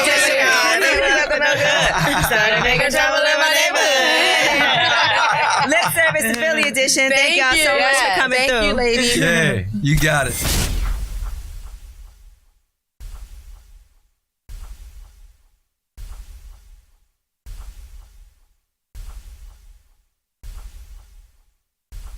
Started making trouble in my neighborhood. Lip service, the Philly edition. Thank y'all so much for coming Thank through. you, ladies. Yeah, you got it.